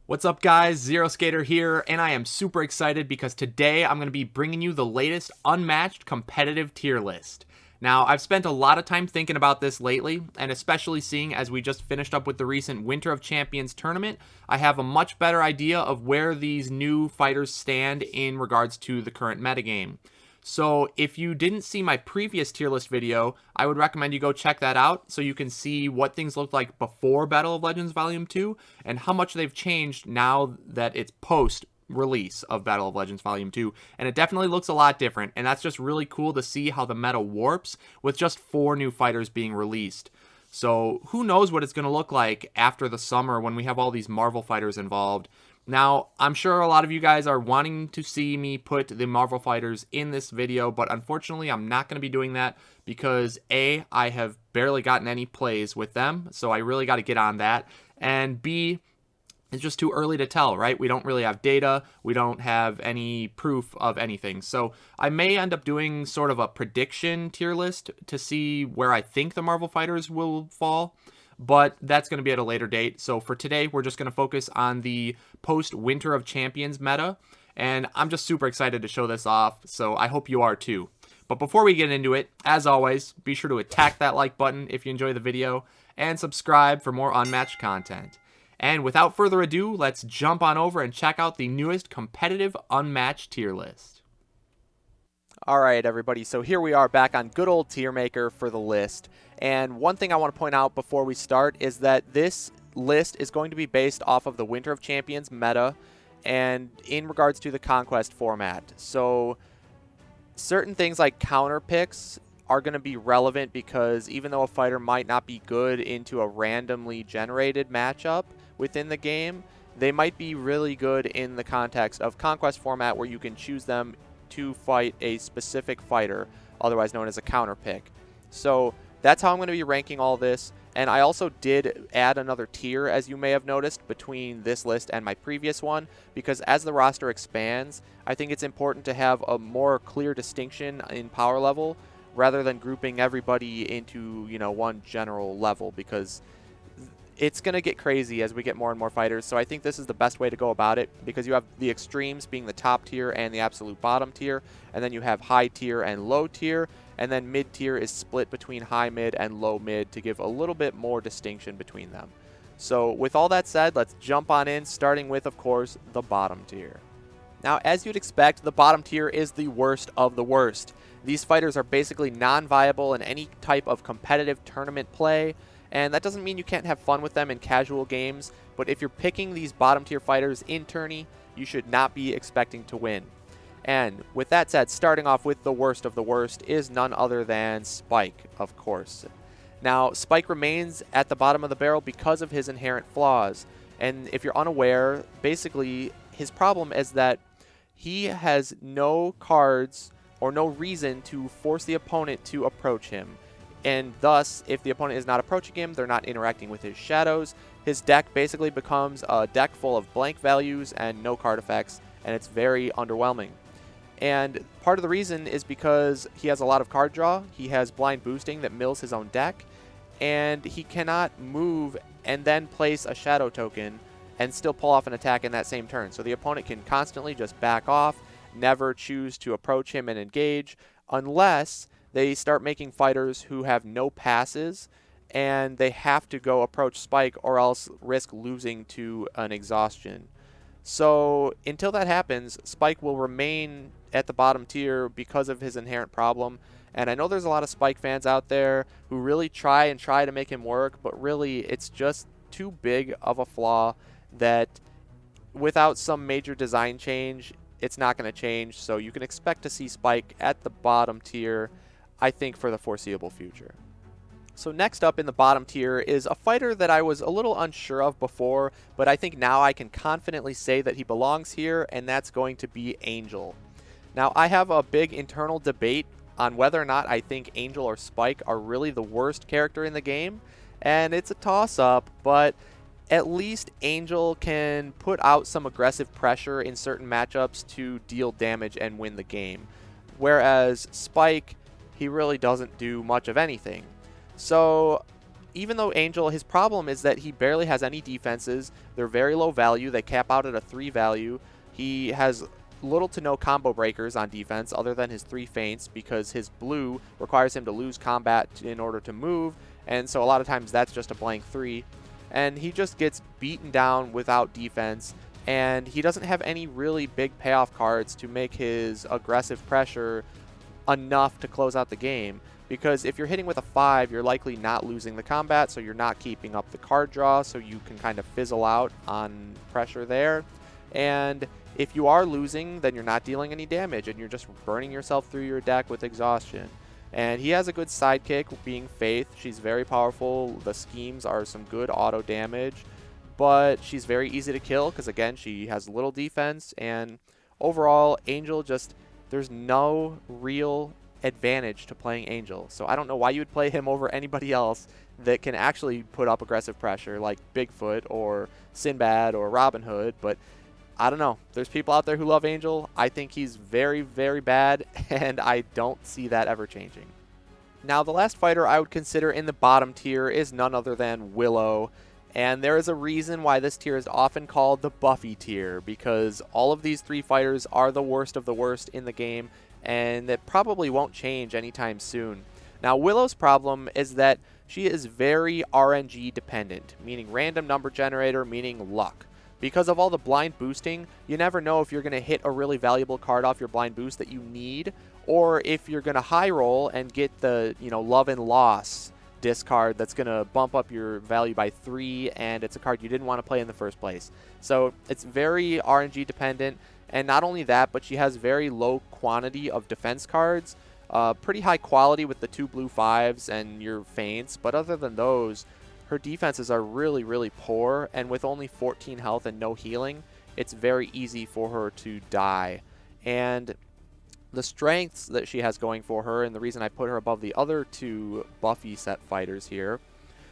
What's up guys, Zero Skater here, and I am super excited because today I'm going to be bringing you the latest Unmatched competitive tier list. Now, I've spent a lot of time thinking about this lately, and especially seeing as we just finished up with the recent Winter of Champions tournament, I have a much better idea of where these new fighters stand in regards to the current metagame. So if you didn't see my previous tier list video, I would recommend you go check that out so you can see what things looked like before Battle of Legends Vol.2 and how much they've changed now that it's post release of Battle of Legends Vol.2, and it definitely looks a lot different, and that's just really cool to see how the meta warps with just 4 new fighters being released. So who knows what it's going to look like after the summer when we have all these Marvel fighters involved. Now, I'm sure a lot of you guys are wanting to see me put the Marvel fighters in this video, but unfortunately I'm not going to be doing that because A, I have barely gotten any plays with them, so I really got to get on that, and B, it's just too early to tell, right? We don't really have data. We don't have any proof of anything. So I may end up doing sort of a prediction tier list to see where I think the Marvel fighters will fall, but that's going to be at a later date. So for today, we're just going to focus on the post-Winter of Champions meta, and I'm just super excited to show this off, so I hope you are too. But before we get into it, as always, be sure to attack that like button if you enjoy the video, and subscribe for more Unmatched content. And without further ado, let's jump on over and check out the newest competitive Unmatched tier list. Alright everybody, so here we are back on good old Tier Maker for the list. And one thing I want to point out before we start is that this list is going to be based off of the Winter of Champions meta and in regards to the Conquest format. So certain things like counter picks are going to be relevant because even though a fighter might not be good into a randomly generated matchup within the game, they might be really good in the context of Conquest format where you can choose them to fight a specific fighter, otherwise known as a counter pick. So that's how I'm going to be ranking all this. And I also did add another tier, as you may have noticed, between this list and my previous one, because as the roster expands, I think it's important to have a more clear distinction in power level rather than grouping everybody into, one general level, because it's going to get crazy as we get more and more fighters. So I think this is the best way to go about it, because you have the extremes being the top tier and the absolute bottom tier, and then you have high tier and low tier, and then mid tier is split between high mid and low mid to give a little bit more distinction between them. So with all that said, let's jump on in, starting with, of course, the bottom tier. Now, as you'd expect, the bottom tier is the worst of the worst. These fighters are basically non-viable in any type of competitive tournament play, and that doesn't mean you can't have fun with them in casual games, but if you're picking these bottom tier fighters in tourney, you should not be expecting to win. And with that said, starting off with the worst of the worst is none other than Spike, of course. Now, Spike remains at the bottom of the barrel because of his inherent flaws, and if you're unaware, basically his problem is that he has no cards or no reason to force the opponent to approach him. And thus, if the opponent is not approaching him, they're not interacting with his shadows, his deck basically becomes a deck full of blank values and no card effects, and it's very underwhelming. And part of the reason is because he has a lot of card draw, he has blind boosting that mills his own deck, and he cannot move and then place a shadow token and still pull off an attack in that same turn. So the opponent can constantly just back off, never choose to approach him and engage, unless they start making fighters who have no passes and they have to go approach Spike or else risk losing to an exhaustion. So until that happens, Spike will remain at the bottom tier because of his inherent problem. And I know there's a lot of Spike fans out there who really try to make him work, but really it's just too big of a flaw that without some major design change, it's not going to change. So you can expect to see Spike at the bottom tier, I think, for the foreseeable future. So next up in the bottom tier is a fighter that I was a little unsure of before, but I think now I can confidently say that he belongs here, and that's going to be Angel. Now, I have a big internal debate on whether or not I think Angel or Spike are really the worst character in the game, and it's a toss-up, but at least Angel can put out some aggressive pressure in certain matchups to deal damage and win the game, whereas Spike, he really doesn't do much of anything. So even though Angel, his problem is that he barely has any defenses. They're very low value. They cap out at a 3 value. He has little to no combo breakers on defense other than his 3 feints, because his blue requires him to lose combat in order to move, and so a lot of times that's just a blank 3. And he just gets beaten down without defense, and he doesn't have any really big payoff cards to make his aggressive pressure enough to close out the game. Because if you're hitting with a 5, you're likely not losing the combat, so you're not keeping up the card draw, so you can kind of fizzle out on pressure there. And if you are losing, then you're not dealing any damage, and you're just burning yourself through your deck with exhaustion. And he has a good sidekick, being Faith. She's very powerful. The schemes are some good auto damage, but she's very easy to kill because, again, she has little defense. And overall, Angel just, there's no real advantage to playing Angel. So I don't know why you would play him over anybody else that can actually put up aggressive pressure like Bigfoot or Sinbad or Robin Hood, but I don't know. There's people out there who love Angel. I think he's very, very bad, and I don't see that ever changing. Now, the last fighter I would consider in the bottom tier is none other than Willow, and there is a reason why this tier is often called the Buffy tier, because all of these 3 fighters are the worst of the worst in the game, and it probably won't change anytime soon. Now, Willow's problem is that she is very RNG dependent, meaning random number generator, meaning luck. Because of all the blind boosting, you never know if you're going to hit a really valuable card off your blind boost that you need, or if you're going to high roll and get the, Love and Loss discard that's going to bump up your value by 3, and it's a card you didn't want to play in the first place. So it's very RNG dependent, and not only that, but she has very low quantity of defense cards, pretty high quality with the 2 blue 5s and your feints, but other than those, her defenses are really, really poor, and with only 14 health and no healing, it's very easy for her to die. And the strengths that she has going for her, and the reason I put her above the other 2 Buffy set fighters here,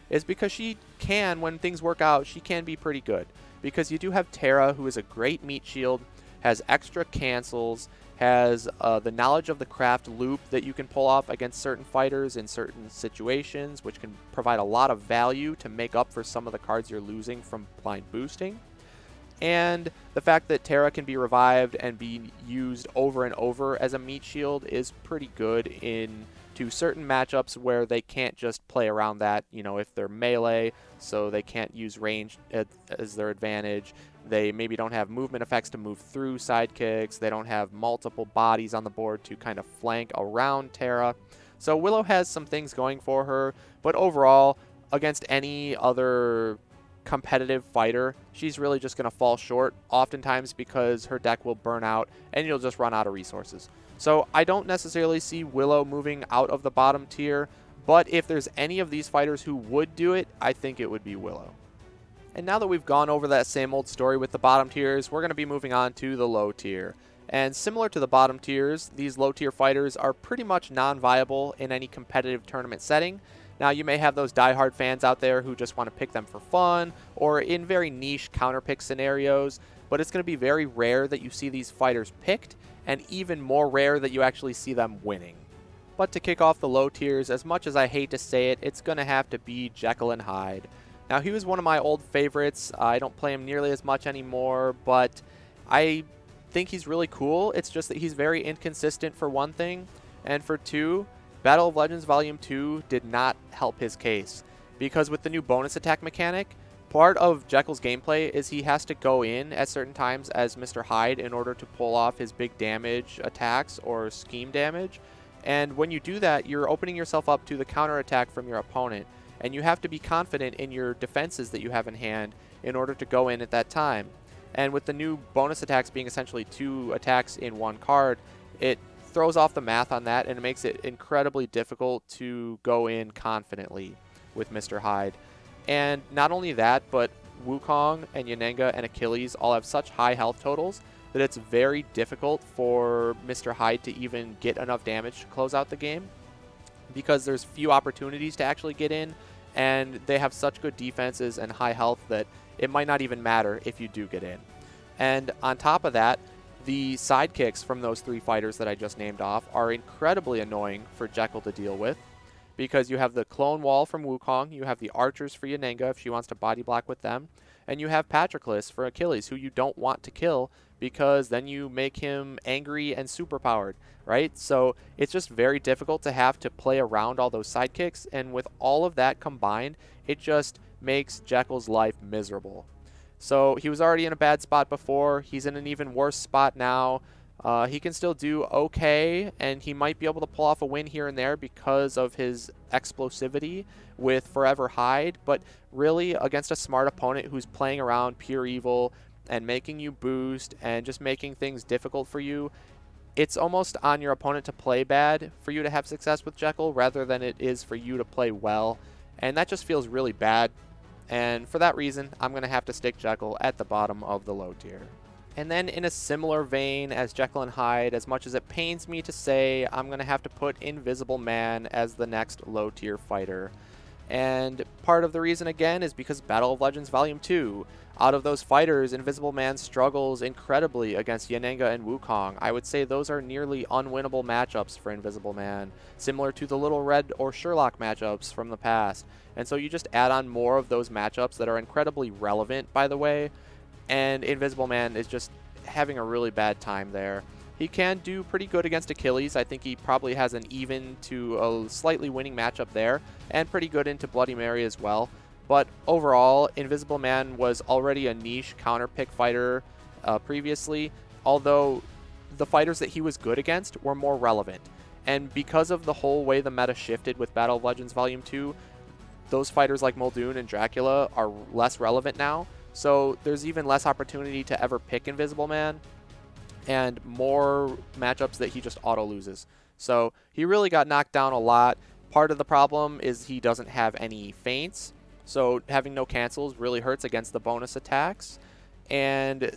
is because she can, when things work out, she can be pretty good. Because you do have Terra, who is a great meat shield, has extra cancels, has the knowledge of the craft loop that you can pull off against certain fighters in certain situations, which can provide a lot of value to make up for some of the cards you're losing from blind boosting. And the fact that Terra can be revived and be used over and over as a meat shield is pretty good to certain matchups where they can't just play around that, if they're melee, so they can't use range as their advantage. They maybe don't have movement effects to move through sidekicks. They don't have multiple bodies on the board to kind of flank around Terra. So Willow has some things going for her, but overall, against any other competitive fighter, she's really just going to fall short, oftentimes because her deck will burn out and you'll just run out of resources. So I don't necessarily see Willow moving out of the bottom tier, but if there's any of these fighters who would do it, I think it would be Willow. And now that we've gone over that same old story with the bottom tiers, we're going to be moving on to the low tier. And similar to the bottom tiers, these low tier fighters are pretty much non-viable in any competitive tournament setting. Now, you may have those diehard fans out there who just want to pick them for fun or in very niche counterpick scenarios, but it's going to be very rare that you see these fighters picked, and even more rare that you actually see them winning. But to kick off the low tiers, as much as I hate to say it, it's going to have to be Jekyll and Hyde. Now, he was one of my old favorites. I don't play him nearly as much anymore, but I think he's really cool. It's just that he's very inconsistent, for one thing, and for two, Battle of Legends Vol.2 did not help his case, because with the new bonus attack mechanic, part of Jekyll's gameplay is he has to go in at certain times as Mr. Hyde in order to pull off his big damage attacks or scheme damage, and when you do that, you're opening yourself up to the counterattack from your opponent, and you have to be confident in your defenses that you have in hand in order to go in at that time. And with the new bonus attacks being essentially 2 attacks in 1 card, it throws off the math on that, and it makes it incredibly difficult to go in confidently with Mr. Hyde. And not only that, but Wukong and Yanenga and Achilles all have such high health totals that it's very difficult for Mr. Hyde to even get enough damage to close out the game, because there's few opportunities to actually get in, and they have such good defenses and high health that it might not even matter if you do get in. And on top of that, the sidekicks from those 3 fighters that I just named off are incredibly annoying for Jekyll to deal with, because you have the clone wall from Wukong, you have the archers for Yanenga if she wants to body block with them, and you have Patroclus for Achilles, who you don't want to kill because then you make him angry and superpowered, right? So it's just very difficult to have to play around all those sidekicks, and with all of that combined, it just makes Jekyll's life miserable. So he was already in a bad spot before. He's in an even worse spot now. He can still do okay, and he might be able to pull off a win here and there because of his explosivity with Forever Hide, but really against a smart opponent who's playing around pure evil and making you boost and just making things difficult for you, it's almost on your opponent to play bad for you to have success with Jekyll rather than it is for you to play well, and that just feels really bad. And for that reason, I'm going to have to stick Jekyll at the bottom of the low tier. And then in a similar vein as Jekyll and Hyde, as much as it pains me to say, I'm going to have to put Invisible Man as the next low tier fighter. And part of the reason again is because Battle of Legends Vol.2. Out of those fighters, Invisible Man struggles incredibly against Yanenga and Wukong. I would say those are nearly unwinnable matchups for Invisible Man, similar to the Little Red or Sherlock matchups from the past. And so you just add on more of those matchups that are incredibly relevant, by the way, and Invisible Man is just having a really bad time there. He can do pretty good against Achilles. I think he probably has an even to a slightly winning matchup there, and pretty good into Bloody Mary as well. But overall, Invisible Man was already a niche counter pick fighter previously, although the fighters that he was good against were more relevant. And because of the whole way the meta shifted with Battle of Legends Volume 2, those fighters like Muldoon and Dracula are less relevant now. So there's even less opportunity to ever pick Invisible Man, and more matchups that he just auto loses. So he really got knocked down a lot. Part of the problem is he doesn't have any feints, so having no cancels really hurts against the bonus attacks. And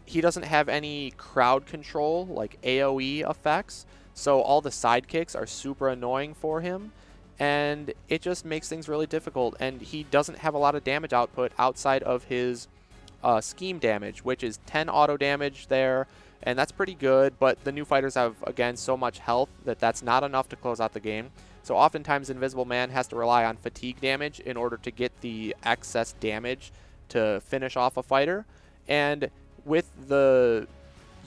he doesn't have any crowd control, like AoE effects, so all the sidekicks are super annoying for him. And it just makes things really difficult. And he doesn't have a lot of damage output outside of his scheme damage, which is 10 auto damage there, and that's pretty good. But the new fighters have, again, so much health that that's not enough to close out the game. So oftentimes Invisible Man has to rely on fatigue damage in order to get the excess damage to finish off a fighter. And with the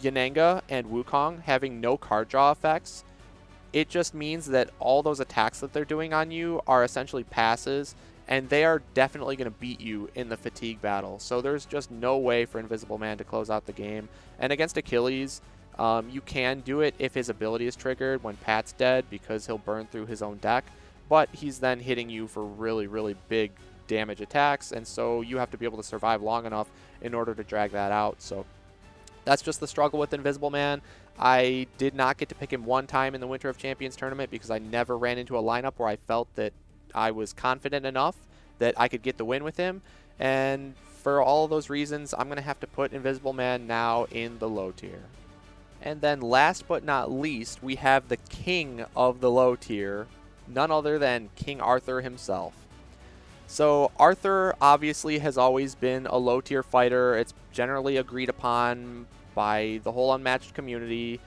Yanenga and Wukong having no card draw effects, it just means that all those attacks that they're doing on you are essentially passes, and they are definitely going to beat you in the fatigue battle. So there's just no way for Invisible Man to close out the game. And against Achilles, you can do it if his ability is triggered when Pat's dead, because he'll burn through his own deck, but he's then hitting you for really, really big damage attacks, and so you have to be able to survive long enough in order to drag that out. So that's just the struggle with Invisible Man. I did not get to pick him one time in the Winter of Champions tournament because I never ran into a lineup where I felt that I was confident enough that I could get the win with him. And for all of those reasons, I'm going to have to put Invisible Man now in the low tier. And then last but not least, we have the king of the low tier, none other than King Arthur himself. So Arthur obviously has always been a low tier fighter. It's generally agreed upon by the whole Unmatched community,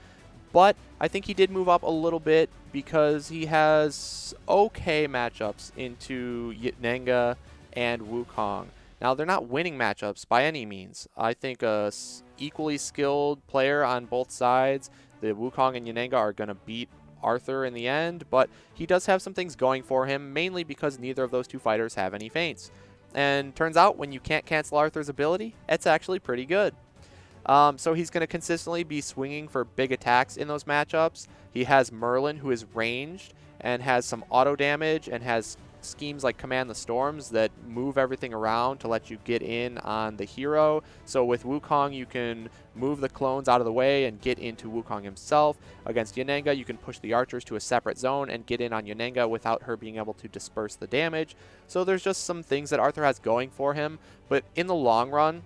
but I think he did move up a little bit because he has okay matchups into Yanenga and Wukong. Now, they're not winning matchups by any means. I think a equally skilled player on both sides, the Wukong and Yanenga, are going to beat Arthur in the end, but he does have some things going for him, mainly because neither of those two fighters have any feints. And turns out when you can't cancel Arthur's ability, it's actually pretty good. So he's going to consistently be swinging for big attacks in those matchups. He has Merlin, who is ranged and has some auto damage and has schemes like Command the Storms that move everything around to let you get in on the hero. So with Wukong, you can move the clones out of the way and get into Wukong himself. Against Yanenga, you can push the archers to a separate zone and get in on Yanenga without her being able to disperse the damage. So there's just some things that Arthur has going for him, but in the long run,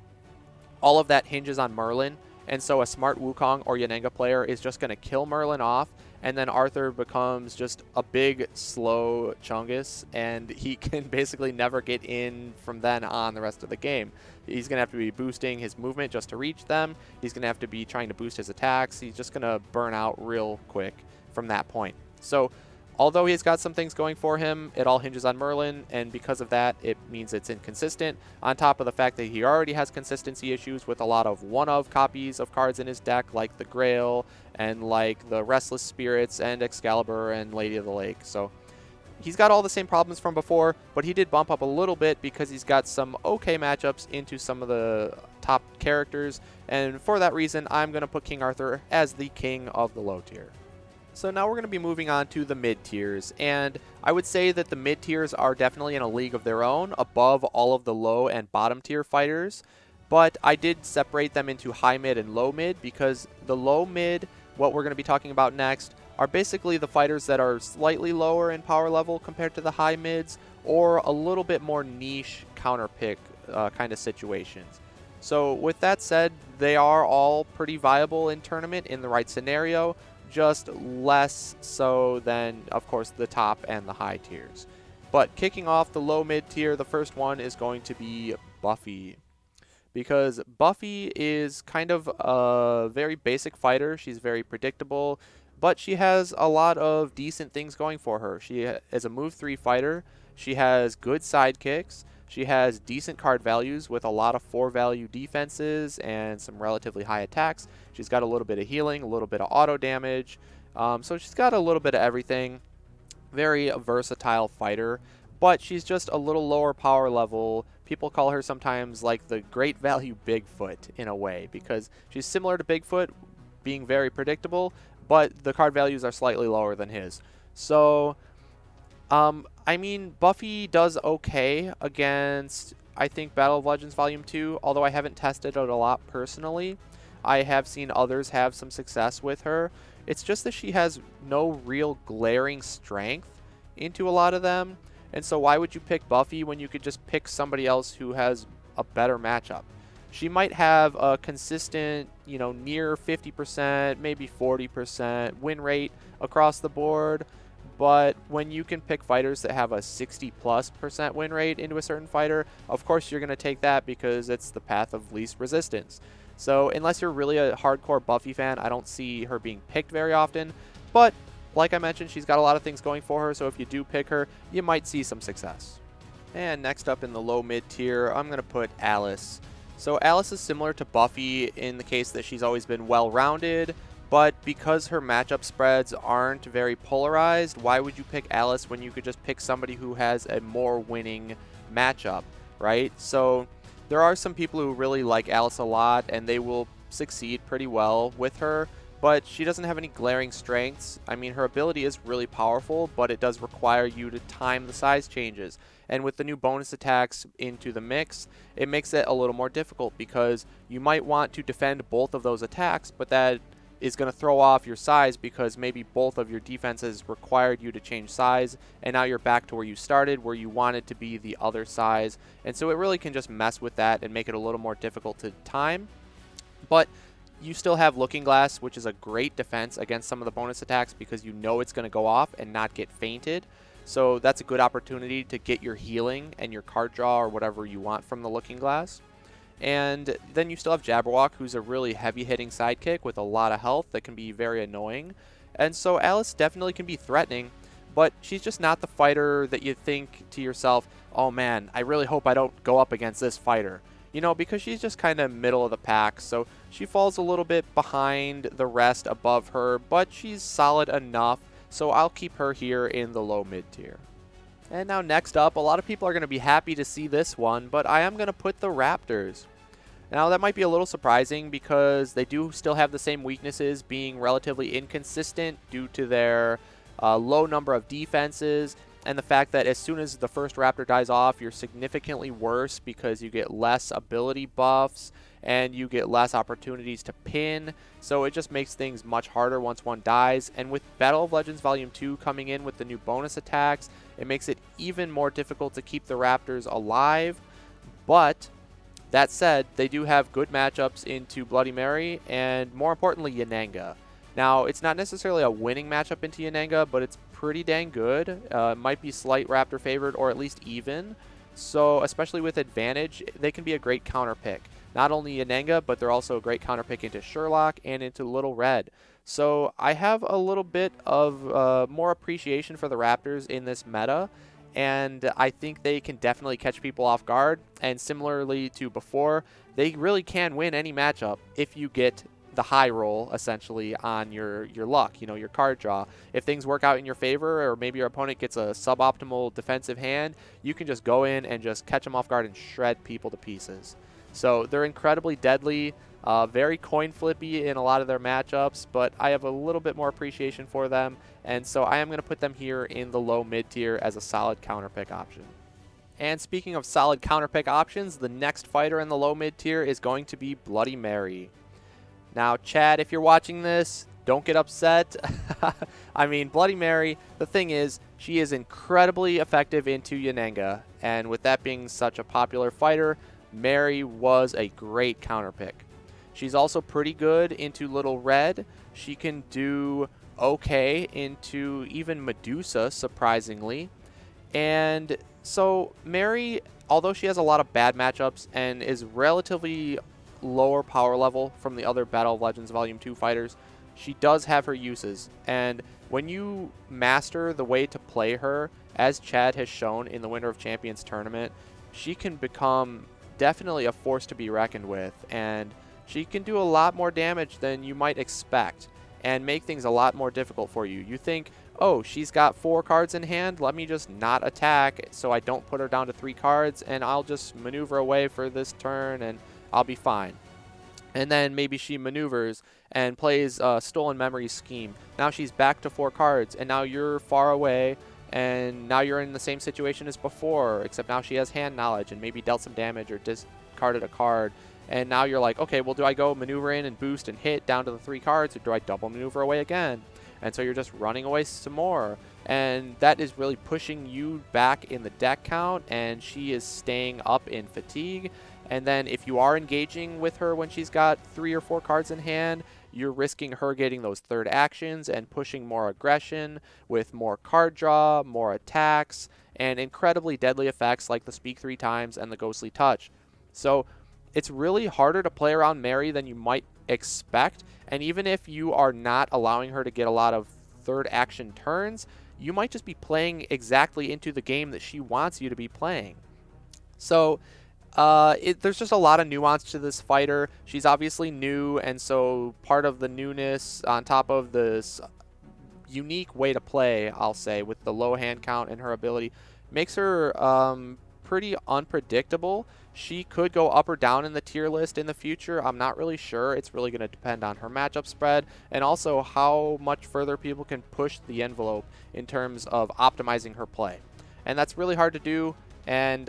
all of that hinges on Merlin, and so a smart Wukong or Yanenga player is just going to kill Merlin off, and then Arthur becomes just a big, slow Chungus, and he can basically never get in from then on the rest of the game. He's going to have to be boosting his movement just to reach them. He's going to have to be trying to boost his attacks. He's just going to burn out real quick from that point. So although he's got some things going for him, it all hinges on Merlin, and because of that, it means it's inconsistent, on top of the fact that he already has consistency issues with a lot of one-of copies of cards in his deck, like the Grail, and like the Restless Spirits, and Excalibur, and Lady of the Lake. So he's got all the same problems from before, but he did bump up a little bit because he's got some okay matchups into some of the top characters, and for that reason, I'm going to put King Arthur as the king of the low tier. So now we're going to be moving on to the mid tiers, and I would say that the mid tiers are definitely in a league of their own, above all of the low and bottom tier fighters, but I did separate them into high mid and low mid because the low mid, what we're going to be talking about next, are basically the fighters that are slightly lower in power level compared to the high mids, or a little bit more niche counter pick kind of situations. So with that said, they are all pretty viable in tournament in the right scenario, just less so than, of course, the top and the high tiers. But kicking off the low mid tier, the first one is going to be Buffy. Because Buffy is kind of a very basic fighter. She's very predictable, but she has a lot of decent things going for her. She is a move 3 fighter. She has good sidekicks. She has decent card values with a lot of 4 value defenses and some relatively high attacks. She's got a little bit of healing, a little bit of auto damage. So she's got a little bit of everything. Very versatile fighter, but she's just a little lower power level. People call her sometimes like the great value Bigfoot in a way because she's similar to Bigfoot, being very predictable, but the card values are slightly lower than his. So I mean, Buffy does okay against, I think, Battle of Legends Vol.2, although I haven't tested it a lot personally. I have seen others have some success with her. It's just that she has no real glaring strength into a lot of them, and so why would you pick Buffy when you could just pick somebody else who has a better matchup? She might have a consistent, near 50%, maybe 40% win rate across the board, but when you can pick fighters that have a 60+% win rate into a certain fighter, of course you're going to take that because it's the path of least resistance. So unless you're really a hardcore Buffy fan, I don't see her being picked very often. But like I mentioned, she's got a lot of things going for her, so if you do pick her, you might see some success. And next up in the low mid tier, I'm going to put Alice. So Alice is similar to Buffy in the case that she's always been well-rounded, but because her matchup spreads aren't very polarized, why would you pick Alice when you could just pick somebody who has a more winning matchup, right? So there are some people who really like Alice a lot, and they will succeed pretty well with her, but she doesn't have any glaring strengths. I mean, her ability is really powerful, but it does require you to time the size changes. And with the new bonus attacks into the mix, it makes it a little more difficult because you might want to defend both of those attacks, but that is going to throw off your size because maybe both of your defenses required you to change size, and now you're back to where you started, where you wanted to be the other size. And so it really can just mess with that and make it a little more difficult to time. But you still have Looking Glass, which is a great defense against some of the bonus attacks because you know it's going to go off and not get fainted. So that's a good opportunity to get your healing and your card draw or whatever you want from the Looking Glass. And then you still have Jabberwock, who's a really heavy-hitting sidekick with a lot of health that can be very annoying. And so Alice definitely can be threatening, but she's just not the fighter that you think to yourself, oh man, I really hope I don't go up against this fighter. Because she's just kind of middle of the pack, so she falls a little bit behind the rest above her, but she's solid enough, so I'll keep her here in the low mid tier. And now next up, a lot of people are going to be happy to see this one, but I am going to put the Raptors. Now that might be a little surprising because they do still have the same weaknesses, being relatively inconsistent due to their low number of defenses, and the fact that as soon as the first Raptor dies off, you're significantly worse because you get less ability buffs and you get less opportunities to pin, so it just makes things much harder once one dies. And with Battle of Legends Vol.2 coming in with the new bonus attacks, it makes it even more difficult to keep the Raptors alive. But that said, they do have good matchups into Bloody Mary and, more importantly, Yananga. Now, it's not necessarily a winning matchup into Yananga, but it's pretty dang good. It might be slight Raptor favored or at least even. So, especially with advantage, they can be a great counter pick. Not only Yananga, but they're also a great counter pick into Sherlock and into Little Red. So I have a little bit of more appreciation for the Raptors in this meta, and I think they can definitely catch people off guard. And similarly to before, they really can win any matchup if you get the high roll essentially on your luck, your card draw. If things work out in your favor, or maybe your opponent gets a suboptimal defensive hand, you can just go in and just catch them off guard and shred people to pieces. So they're incredibly deadly. Very coin flippy in a lot of their matchups, but I have a little bit more appreciation for them, and so I am going to put them here in the low mid tier as a solid counter pick option. And speaking of solid counter pick options, the next fighter in the low mid tier is going to be Bloody Mary. Now, Chad, if you're watching this, don't get upset. I mean, Bloody Mary, the thing is, she is incredibly effective into Yanenga, and with that being such a popular fighter, Mary was a great counter pick. She's also pretty good into Little Red. She can do okay into even Medusa, surprisingly. And so Mary, although she has a lot of bad matchups and is relatively lower power level from the other Battle of Legends Vol.2 fighters, she does have her uses. And when you master the way to play her, as Chad has shown in the Winter of Champions tournament, she can become definitely a force to be reckoned with. And she can do a lot more damage than you might expect and make things a lot more difficult for you. You think, oh, she's got 4 cards in hand, let me just not attack so I don't put her down to 3 cards, and I'll just maneuver away for this turn and I'll be fine. And then maybe she maneuvers and plays a Stolen Memory scheme. Now she's back to 4 cards, and now you're far away, and now you're in the same situation as before, except now she has hand knowledge and maybe dealt some damage or discarded a card. And now you're like, okay, well, do I go maneuver in and boost and hit down to the 3 cards, or do I double maneuver away again? And so you're just running away some more. And that is really pushing you back in the deck count, and she is staying up in fatigue. And then if you are engaging with her when she's got 3 or 4 cards in hand, you're risking her getting those third actions and pushing more aggression with more card draw, more attacks, and incredibly deadly effects like the Speak 3 times and the Ghostly Touch. So it's really harder to play around Mary than you might expect, and even if you are not allowing her to get a lot of third action turns, you might just be playing exactly into the game that she wants you to be playing. So there's just a lot of nuance to this fighter. She's obviously new, and so part of the newness on top of this unique way to play, I'll say, with the low hand count and her ability, makes her pretty unpredictable. She could go up or down in the tier list in the future. I'm not really sure. It's really going to depend on her matchup spread and also how much further people can push the envelope in terms of optimizing her play. And that's really hard to do. And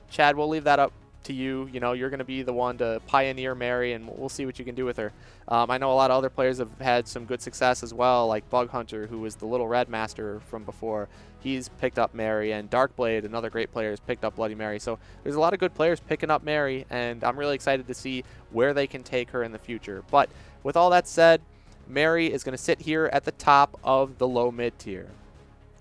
Chad, we'll leave that up to you. You're going to be the one to pioneer Mary, and we'll see what you can do with her. I know a lot of other players have had some good success as well, like Bug Hunter, who was the Little Red Master from before. He's picked up Mary, and Darkblade, another great player, has picked up Bloody Mary. So there's a lot of good players picking up Mary, and I'm really excited to see where they can take her in the future. But with all that said, Mary is going to sit here at the top of the low mid tier.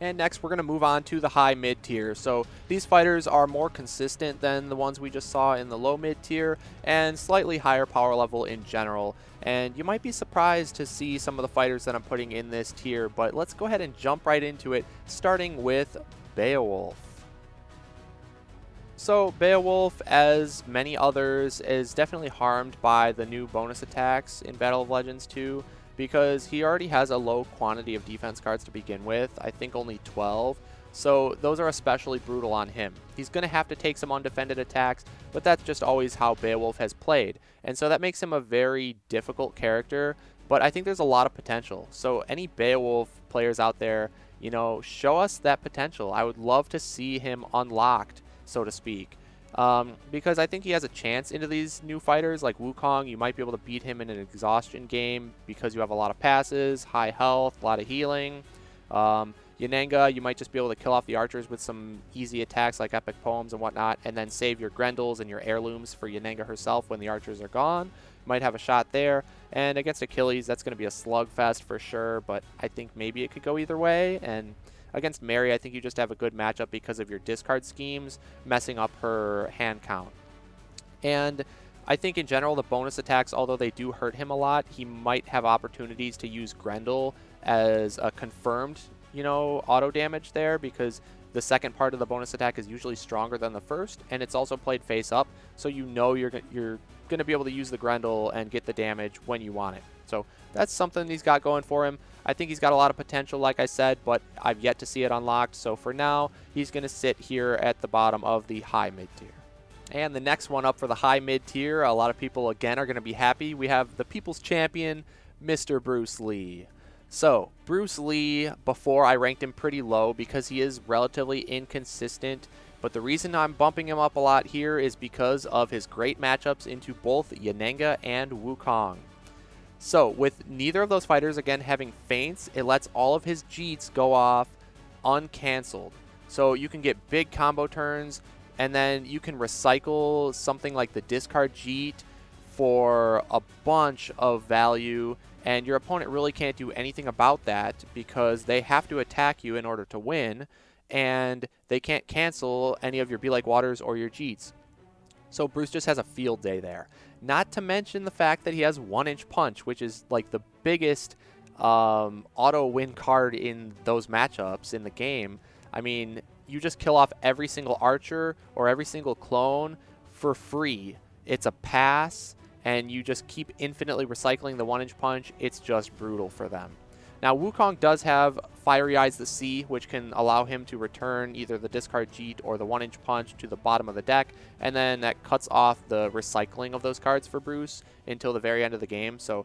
And next, we're going to move on to the high mid tier. So these fighters are more consistent than the ones we just saw in the low mid tier and slightly higher power level in general. And you might be surprised to see some of the fighters that I'm putting in this tier, but let's go ahead and jump right into it, starting with Beowulf. So Beowulf, as many others, is definitely harmed by the new bonus attacks in Battle of Legends 2. Because he already has a low quantity of defense cards to begin with, I think only 12, so those are especially brutal on him. He's going to have to take some undefended attacks, but that's just always how Beowulf has played, and so that makes him a very difficult character, but I think there's a lot of potential. So any Beowulf players out there, show us that potential. I would love to see him unlocked, so to speak. Because I think he has a chance into these new fighters like Wukong. You might be able to beat him in an exhaustion game because you have a lot of passes, high health, a lot of healing. Yanenga, you might just be able to kill off the archers with some easy attacks like epic poems and whatnot, and then save your Grendels and your heirlooms for Yanenga herself when the archers are gone. You might have a shot there. And against Achilles, that's going to be a slugfest for sure, but I think maybe it could go either way. And against Mary, I think you just have a good matchup because of your discard schemes messing up her hand count. And I think in general the bonus attacks, although they do hurt him a lot, he might have opportunities to use Grendel as a confirmed, auto damage there, because the second part of the bonus attack is usually stronger than the first, and it's also played face up, so you're going to be able to use the Grendel and get the damage when you want it. So that's something he's got going for him. I think he's got a lot of potential, like I said, but I've yet to see it unlocked. So for now, he's going to sit here at the bottom of the high mid tier. And the next one up for the high mid tier, a lot of people again are going to be happy. We have the People's Champion, Mr. Bruce Lee. So Bruce Lee, before I ranked him pretty low because he is relatively inconsistent. But the reason I'm bumping him up a lot here is because of his great matchups into both Yanenga and Wukong. So with neither of those fighters, again, having feints, it lets all of his Jeets go off uncancelled. So you can get big combo turns, and then you can recycle something like the discard Jeet for a bunch of value, and your opponent really can't do anything about that because they have to attack you in order to win, and they can't cancel any of your Be Like Waters or your Jeets. So Bruce just has a field day there. Not to mention the fact that he has 1-inch punch, which is like the biggest auto win card in those matchups in the game. I mean, you just kill off every single archer or every single clone for free. It's a pass, and you just keep infinitely recycling the 1-inch punch. It's just brutal for them. Now, Wukong does have Fiery Eyes the Sea, which can allow him to return either the discard Jeet or the 1-inch punch to the bottom of the deck, and then that cuts off the recycling of those cards for Bruce until the very end of the game. So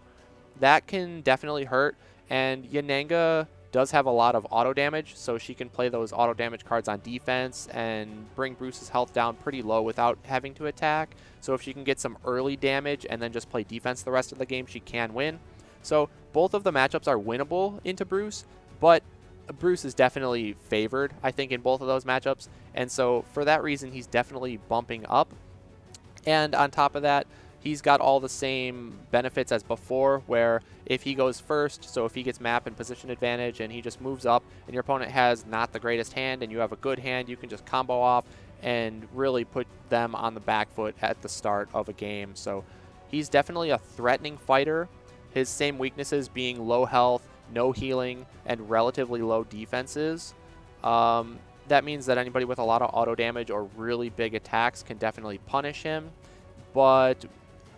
that can definitely hurt, and Yanenga does have a lot of auto damage, so she can play those auto damage cards on defense and bring Bruce's health down pretty low without having to attack. So if she can get some early damage and then just play defense the rest of the game, she can win. So both of the matchups are winnable into Bruce, but Bruce is definitely favored, I think, in both of those matchups. And so for that reason, he's definitely bumping up. And on top of that, he's got all the same benefits as before, where if he goes first, so if he gets map and position advantage and he just moves up and your opponent has not the greatest hand and you have a good hand, you can just combo off and really put them on the back foot at the start of a game. So he's definitely a threatening fighter. His same weaknesses being low health, no healing, and relatively low defenses. That means that anybody with a lot of auto damage or really big attacks can definitely punish him. But,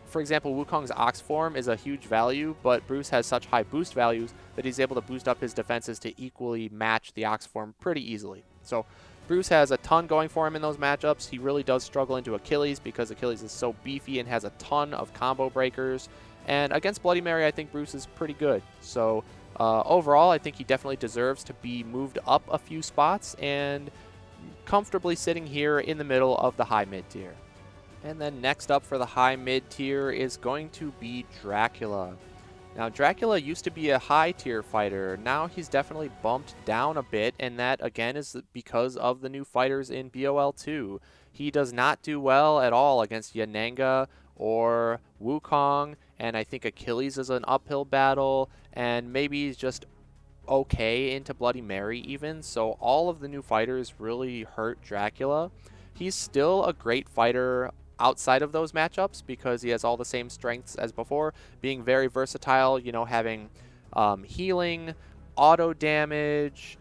for example, Wukong's Ox form is a huge value, but Bruce has such high boost values that he's able to boost up his defenses to equally match the Ox form pretty easily. So Bruce has a ton going for him in those matchups. He really does struggle into Achilles because Achilles is so beefy and has a ton of combo breakers. And against Bloody Mary, I think Bruce is pretty good. So overall, I think he definitely deserves to be moved up a few spots and comfortably sitting here in the middle of the high mid tier. And then next up for the high mid tier is going to be Dracula. Now, Dracula used to be a high tier fighter. Now he's definitely bumped down a bit, and that again is because of the new fighters in BOL2. He does not do well at all against Yanenga or Wukong, and I think Achilles is an uphill battle, and maybe he's just okay into Bloody Mary even. So all of the new fighters really hurt Dracula. He's still a great fighter outside of those matchups because he has all the same strengths as before, being very versatile, having healing, auto damage,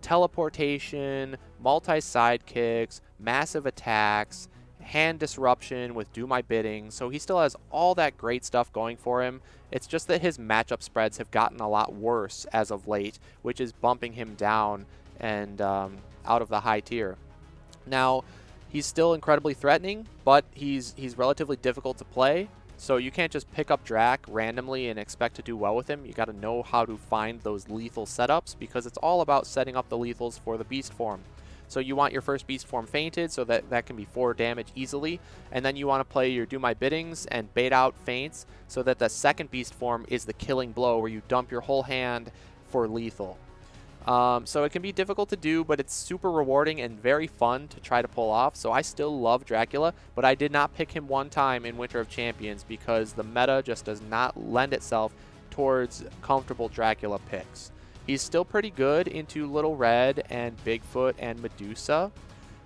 teleportation, multi-sidekicks, massive attacks, hand disruption with Do My Bidding. So he still has all that great stuff going for him. It's just that his matchup spreads have gotten a lot worse as of late, which is bumping him down and out of the high tier. Now, he's still incredibly threatening, but he's relatively difficult to play. So you can't just pick up Drac randomly and expect to do well with him. You got to know how to find those lethal setups because it's all about setting up the lethals for the beast form. So you want your first beast form fainted so that can be 4 damage easily. And then you want to play your Do My Biddings and bait out feints so that the second beast form is the killing blow where you dump your whole hand for lethal. So it can be difficult to do, but it's super rewarding and very fun to try to pull off. So I still love Dracula, but I did not pick him one time in Winter of Champions because the meta just does not lend itself towards comfortable Dracula picks. He's still pretty good into Little Red and Bigfoot and Medusa,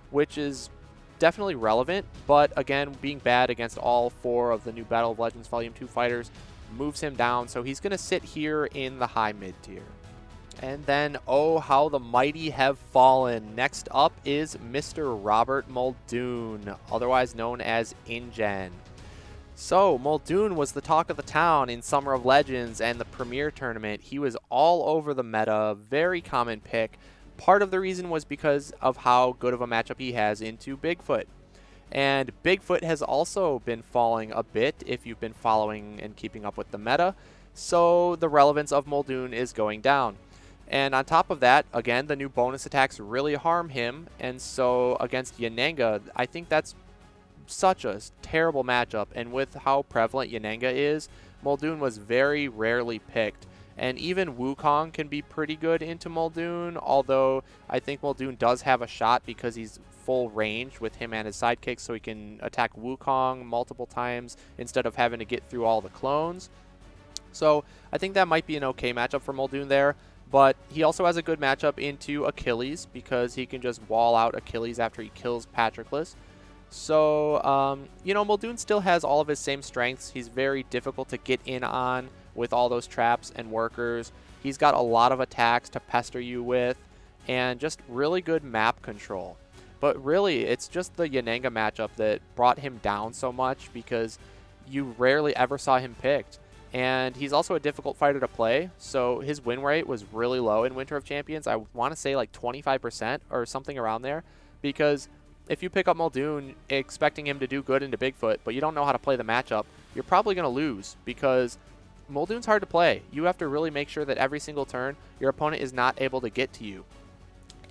which is definitely relevant, but again, being bad against all 4 of the new Battle of Legends Vol.2 fighters moves him down, so he's going to sit here in the high mid tier. And then, oh, how the mighty have fallen. Next up is Mr. Robert Muldoon, otherwise known as InGen. So, Muldoon was the talk of the town in Summer of Legends and the Premier Tournament. He was all over the meta, very common pick. Part of the reason was because of how good of a matchup he has into Bigfoot. And Bigfoot has also been falling a bit if you've been following and keeping up with the meta. So, the relevance of Muldoon is going down. And on top of that, again, the new bonus attacks really harm him. And so against Yananga, I think that's such a terrible matchup. And with how prevalent Yananga is, Muldoon was very rarely picked. And even Wukong can be pretty good into Muldoon, although I think Muldoon does have a shot because he's full range with him and his sidekicks, so he can attack Wukong multiple times instead of having to get through all the clones. So I think that might be an okay matchup for Muldoon there. But he also has a good matchup into Achilles because he can just wall out Achilles after he kills Patroclus. So, Muldoon still has all of his same strengths. He's very difficult to get in on with all those traps and workers. He's got a lot of attacks to pester you with and just really good map control. But really, it's just the Yananga matchup that brought him down so much because you rarely ever saw him picked. And he's also a difficult fighter to play, so his win rate was really low in Winter of Champions. I want to say like 25% or something around there, because if you pick up Muldoon expecting him to do good into Bigfoot, but you don't know how to play the matchup, you're probably going to lose because Muldoon's hard to play. You have to really make sure that every single turn your opponent is not able to get to you.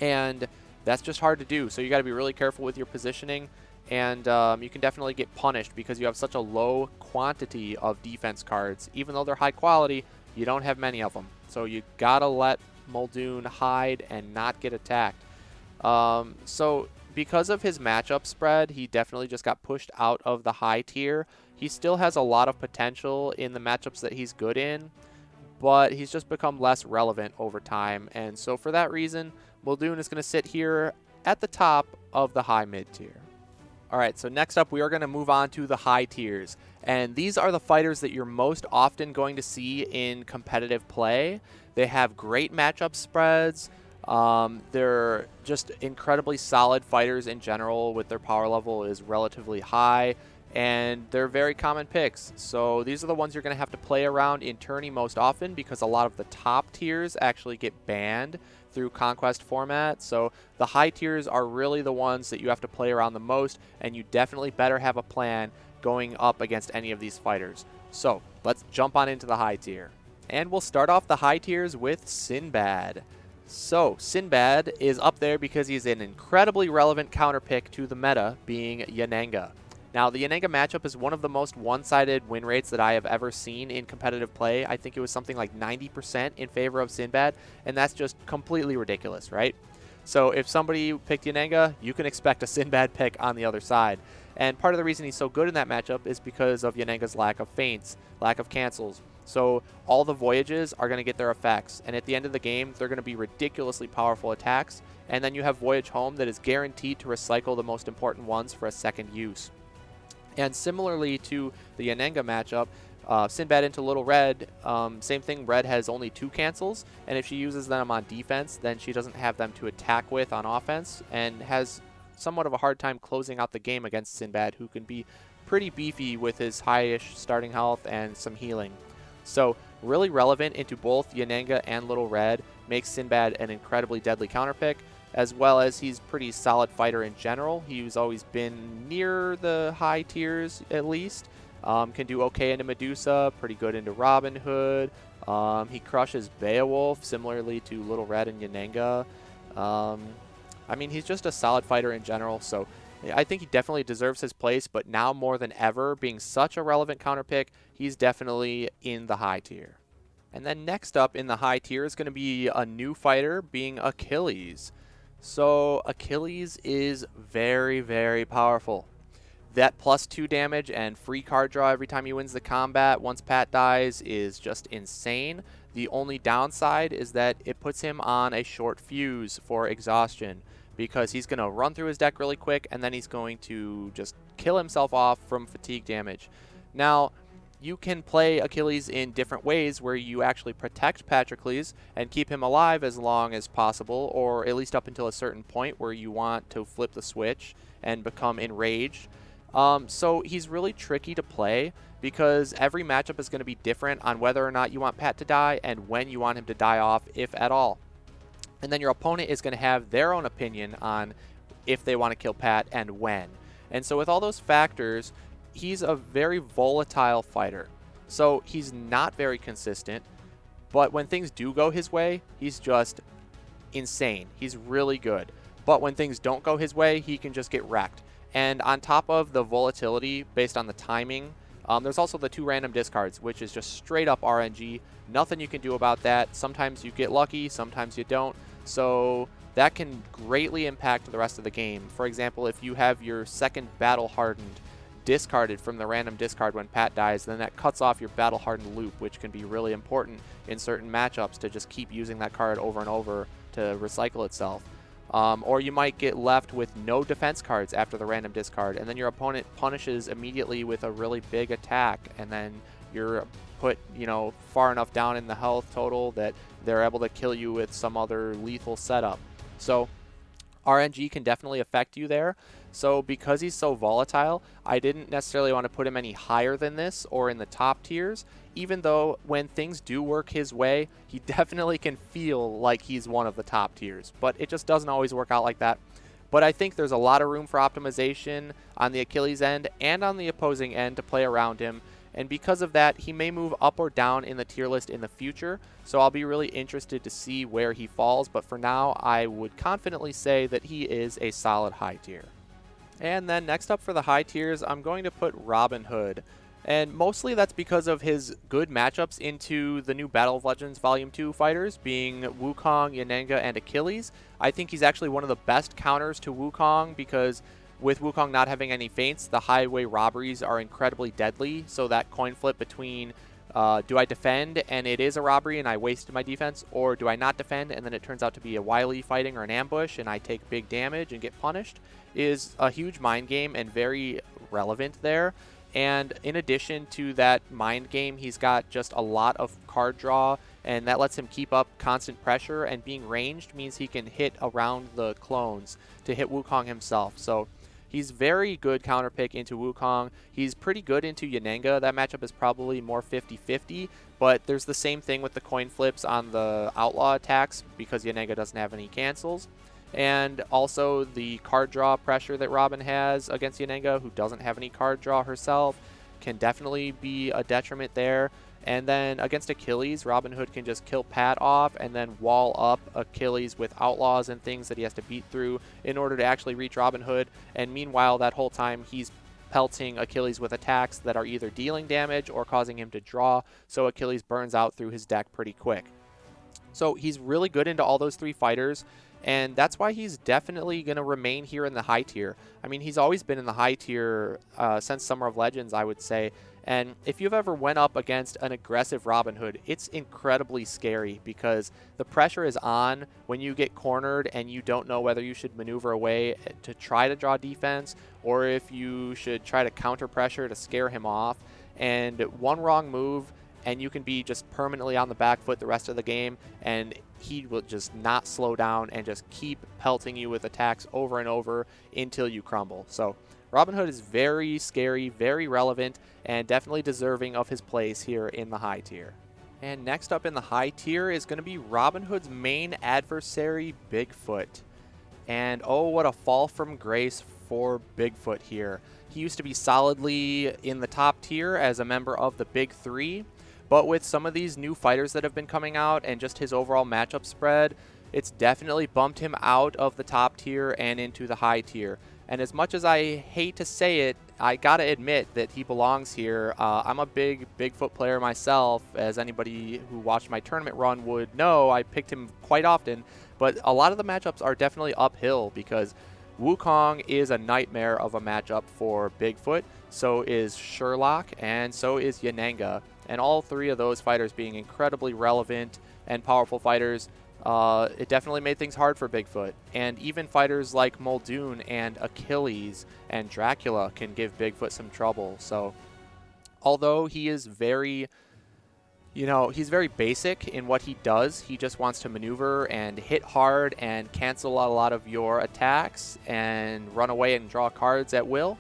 And that's just hard to do, so you got to be really careful with your positioning. And you can definitely get punished because you have such a low quantity of defense cards. Even though they're high quality, you don't have many of them. So you gotta let Muldoon hide and not get attacked. So because of his matchup spread, he definitely just got pushed out of the high tier. He still has a lot of potential in the matchups that he's good in, but he's just become less relevant over time. And so for that reason, Muldoon is going to sit here at the top of the high mid tier. Alright, so next up we are going to move on to the high tiers. And these are the fighters that you're most often going to see in competitive play. They have great matchup spreads. They're just incredibly solid fighters in general with their power level is relatively high. And they're very common picks. So these are the ones you're going to have to play around in tourney most often because a lot of the top tiers actually get banned through Conquest format. So the high tiers are really the ones that you have to play around the most, and you definitely better have a plan going up against any of these fighters. So let's jump on into the high tier. And we'll start off the high tiers with Sinbad. So Sinbad is up there because he's an incredibly relevant counter pick to the meta, being Yananga. Now, the Yananga matchup is one of the most one-sided win rates that I have ever seen in competitive play. I think it was something like 90% in favor of Sinbad, and that's just completely ridiculous, right? So if somebody picked Yananga, you can expect a Sinbad pick on the other side. And part of the reason he's so good in that matchup is because of Yananga's lack of feints, lack of cancels. So all the voyages are going to get their effects, and at the end of the game, they're going to be ridiculously powerful attacks, and then you have Voyage Home that is guaranteed to recycle the most important ones for a second use. And similarly to the Yananga matchup, Sinbad into Little Red, same thing, Red has only 2 cancels, and if she uses them on defense, then she doesn't have them to attack with on offense, and has somewhat of a hard time closing out the game against Sinbad, who can be pretty beefy with his high-ish starting health and some healing. So really relevant into both Yananga and Little Red, makes Sinbad an incredibly deadly counter pick, as well as he's pretty solid fighter in general. He's always been near the high tiers at least. Can do okay into Medusa, pretty good into Robin Hood. He crushes Beowulf, similarly to Little Red and Yananga. I mean, he's just a solid fighter in general, so I think he definitely deserves his place, but now more than ever, being such a relevant counter pick, he's definitely in the high tier. And then next up in the high tier is going to be a new fighter, being Achilles. So Achilles is very, very powerful. That +2 damage and free card draw every time he wins the combat once Pat dies is just insane. The only downside is that it puts him on a short fuse for exhaustion, because he's going to run through his deck really quick, and then he's going to just kill himself off from fatigue damage. Now, you can play Achilles in different ways where you actually protect Patroclus and keep him alive as long as possible, or at least up until a certain point where you want to flip the switch and become enraged. So he's really tricky to play because every matchup is going to be different on whether or not you want Pat to die and when you want him to die off, if at all. And then your opponent is going to have their own opinion on if they want to kill Pat and when. And so with all those factors, he's a very volatile fighter. So he's not very consistent, but when things do go his way, he's just insane. He's really good. But when things don't go his way, he can just get wrecked. And on top of the volatility based on the timing, there's also the 2 random discards, which is just straight up RNG. Nothing you can do about that. Sometimes you get lucky, sometimes you don't. So that can greatly impact the rest of the game. For example, if you have your second Battle Hardened discarded from the random discard when Pat dies, then that cuts off your Battle Hardened loop, which can be really important in certain matchups to just keep using that card over and over to recycle itself. Or you might get left with no defense cards after the random discard, and then your opponent punishes immediately with a really big attack, and then you're put, far enough down in the health total that they're able to kill you with some other lethal setup. So RNG can definitely affect you there. So because he's so volatile, I didn't necessarily want to put him any higher than this or in the top tiers, even though when things do work his way, he definitely can feel like he's one of the top tiers. But it just doesn't always work out like that. But I think there's a lot of room for optimization on the Achilles end and on the opposing end to play around him. And because of that, he may move up or down in the tier list in the future. So I'll be really interested to see where he falls. But for now, I would confidently say that he is a solid high tier. And then next up for the high tiers, I'm going to put Robin Hood. And mostly that's because of his good matchups into the new Battle of Legends Vol.2 fighters, being Wukong, Yanenga, and Achilles. I think he's actually one of the best counters to Wukong because with Wukong not having any feints, the highway robberies are incredibly deadly. So that coin flip between do I defend and it is a robbery and I wasted my defense, or do I not defend and then it turns out to be a wily fighting or an ambush and I take big damage and get punished, is a huge mind game and very relevant there. And in addition to that mind game, he's got just a lot of card draw, and that lets him keep up constant pressure, and being ranged means he can hit around the clones to hit Wukong himself. So he's very good counter pick into Wukong. He's pretty good into Yanenga. That matchup is probably more 50-50, but there's the same thing with the coin flips on the outlaw attacks because Yanenga doesn't have any cancels. And also the card draw pressure that Robin has against Yanenga, who doesn't have any card draw herself, can definitely be a detriment there. And then against Achilles, Robin Hood can just kill Pat off and then wall up Achilles with outlaws and things that he has to beat through in order to actually reach Robin Hood. And meanwhile, that whole time, he's pelting Achilles with attacks that are either dealing damage or causing him to draw, so Achilles burns out through his deck pretty quick. So he's really good into all those 3 fighters, and that's why he's definitely going to remain here in the high tier. I mean, he's always been in the high tier since Summer of Legends, I would say. And if you've ever went up against an aggressive Robin Hood, it's incredibly scary because the pressure is on when you get cornered and you don't know whether you should maneuver away to try to draw defense or if you should try to counter pressure to scare him off. And one wrong move and you can be just permanently on the back foot the rest of the game, and he will just not slow down and just keep pelting you with attacks over and over until you crumble. So Robin Hood is very scary, very relevant, and definitely deserving of his place here in the high tier. And next up in the high tier is going to be Robin Hood's main adversary, Bigfoot. And oh, what a fall from grace for Bigfoot here. He used to be solidly in the top tier as a member of the Big Three, but with some of these new fighters that have been coming out and just his overall matchup spread, it's definitely bumped him out of the top tier and into the high tier. And as much as I hate to say it, I gotta admit that he belongs here. I'm a big Bigfoot player myself, as anybody who watched my tournament run would know. I picked him quite often, but a lot of the matchups are definitely uphill because Wukong is a nightmare of a matchup for Bigfoot, so is Sherlock, and so is Yanenga. And all 3 of those fighters being incredibly relevant and powerful fighters, it definitely made things hard for Bigfoot. And even fighters like Muldoon and Achilles and Dracula can give Bigfoot some trouble. So although he is very, he's very basic in what he does. He just wants to maneuver and hit hard and cancel out a lot of your attacks and run away and draw cards at will.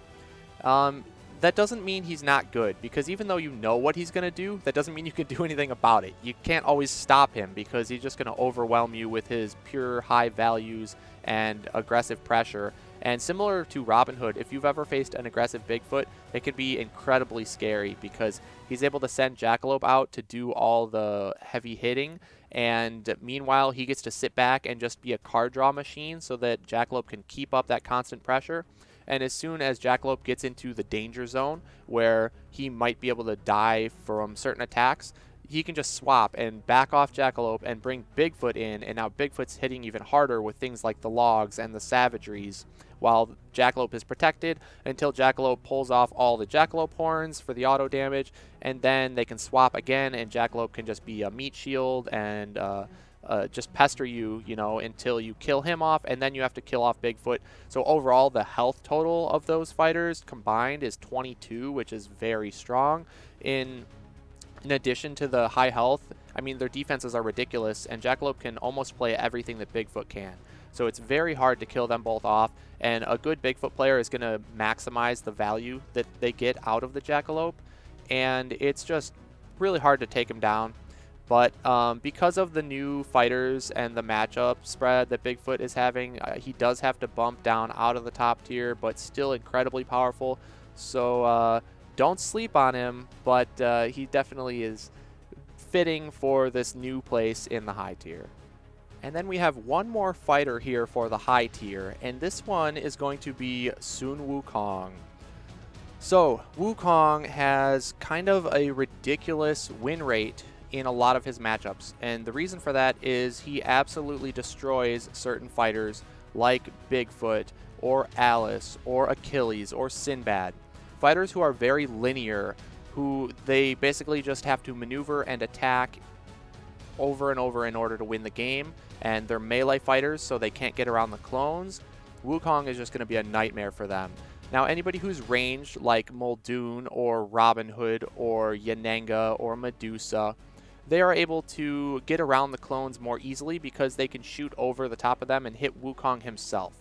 Um, that doesn't mean he's not good, because even though you know what he's going to do, that doesn't mean you can do anything about it. You can't always stop him because he's just going to overwhelm you with his pure high values and aggressive pressure. And similar to Robin Hood, if you've ever faced an aggressive Bigfoot, it can be incredibly scary because he's able to send Jackalope out to do all the heavy hitting, and meanwhile he gets to sit back and just be a card draw machine so that Jackalope can keep up that constant pressure. And as soon as Jackalope gets into the danger zone where he might be able to die from certain attacks, he can just swap and back off Jackalope and bring Bigfoot in, and now Bigfoot's hitting even harder with things like the logs and the savageries, while Jackalope is protected until Jackalope pulls off all the Jackalope horns for the auto damage, and then they can swap again, and Jackalope can just be a meat shield and just pester you, until you kill him off, and then you have to kill off Bigfoot. So overall, the health total of those fighters combined is 22, which is very strong. In addition to the high health, I mean, their defenses are ridiculous, and Jackalope can almost play everything that Bigfoot can. So it's very hard to kill them both off, and a good Bigfoot player is going to maximize the value that they get out of the Jackalope, and it's just really hard to take him down. But because of the new fighters and the matchup spread that Bigfoot is having, he does have to bump down out of the top tier, but still incredibly powerful. So don't sleep on him, but he definitely is fitting for this new place in the high tier. And then we have one more fighter here for the high tier, and this one is going to be Sun Wukong. So Wukong has kind of a ridiculous win rate in a lot of his matchups, and the reason for that is he absolutely destroys certain fighters like Bigfoot or Alice or Achilles or Sinbad. Fighters who are very linear, who they basically just have to maneuver and attack over and over in order to win the game, and they're melee fighters, so they can't get around the clones. Wukong is just going to be a nightmare for them. Now, anybody who's ranged like Muldoon or Robin Hood or Yananga or Medusa, they are able to get around the clones more easily because they can shoot over the top of them and hit Wukong himself.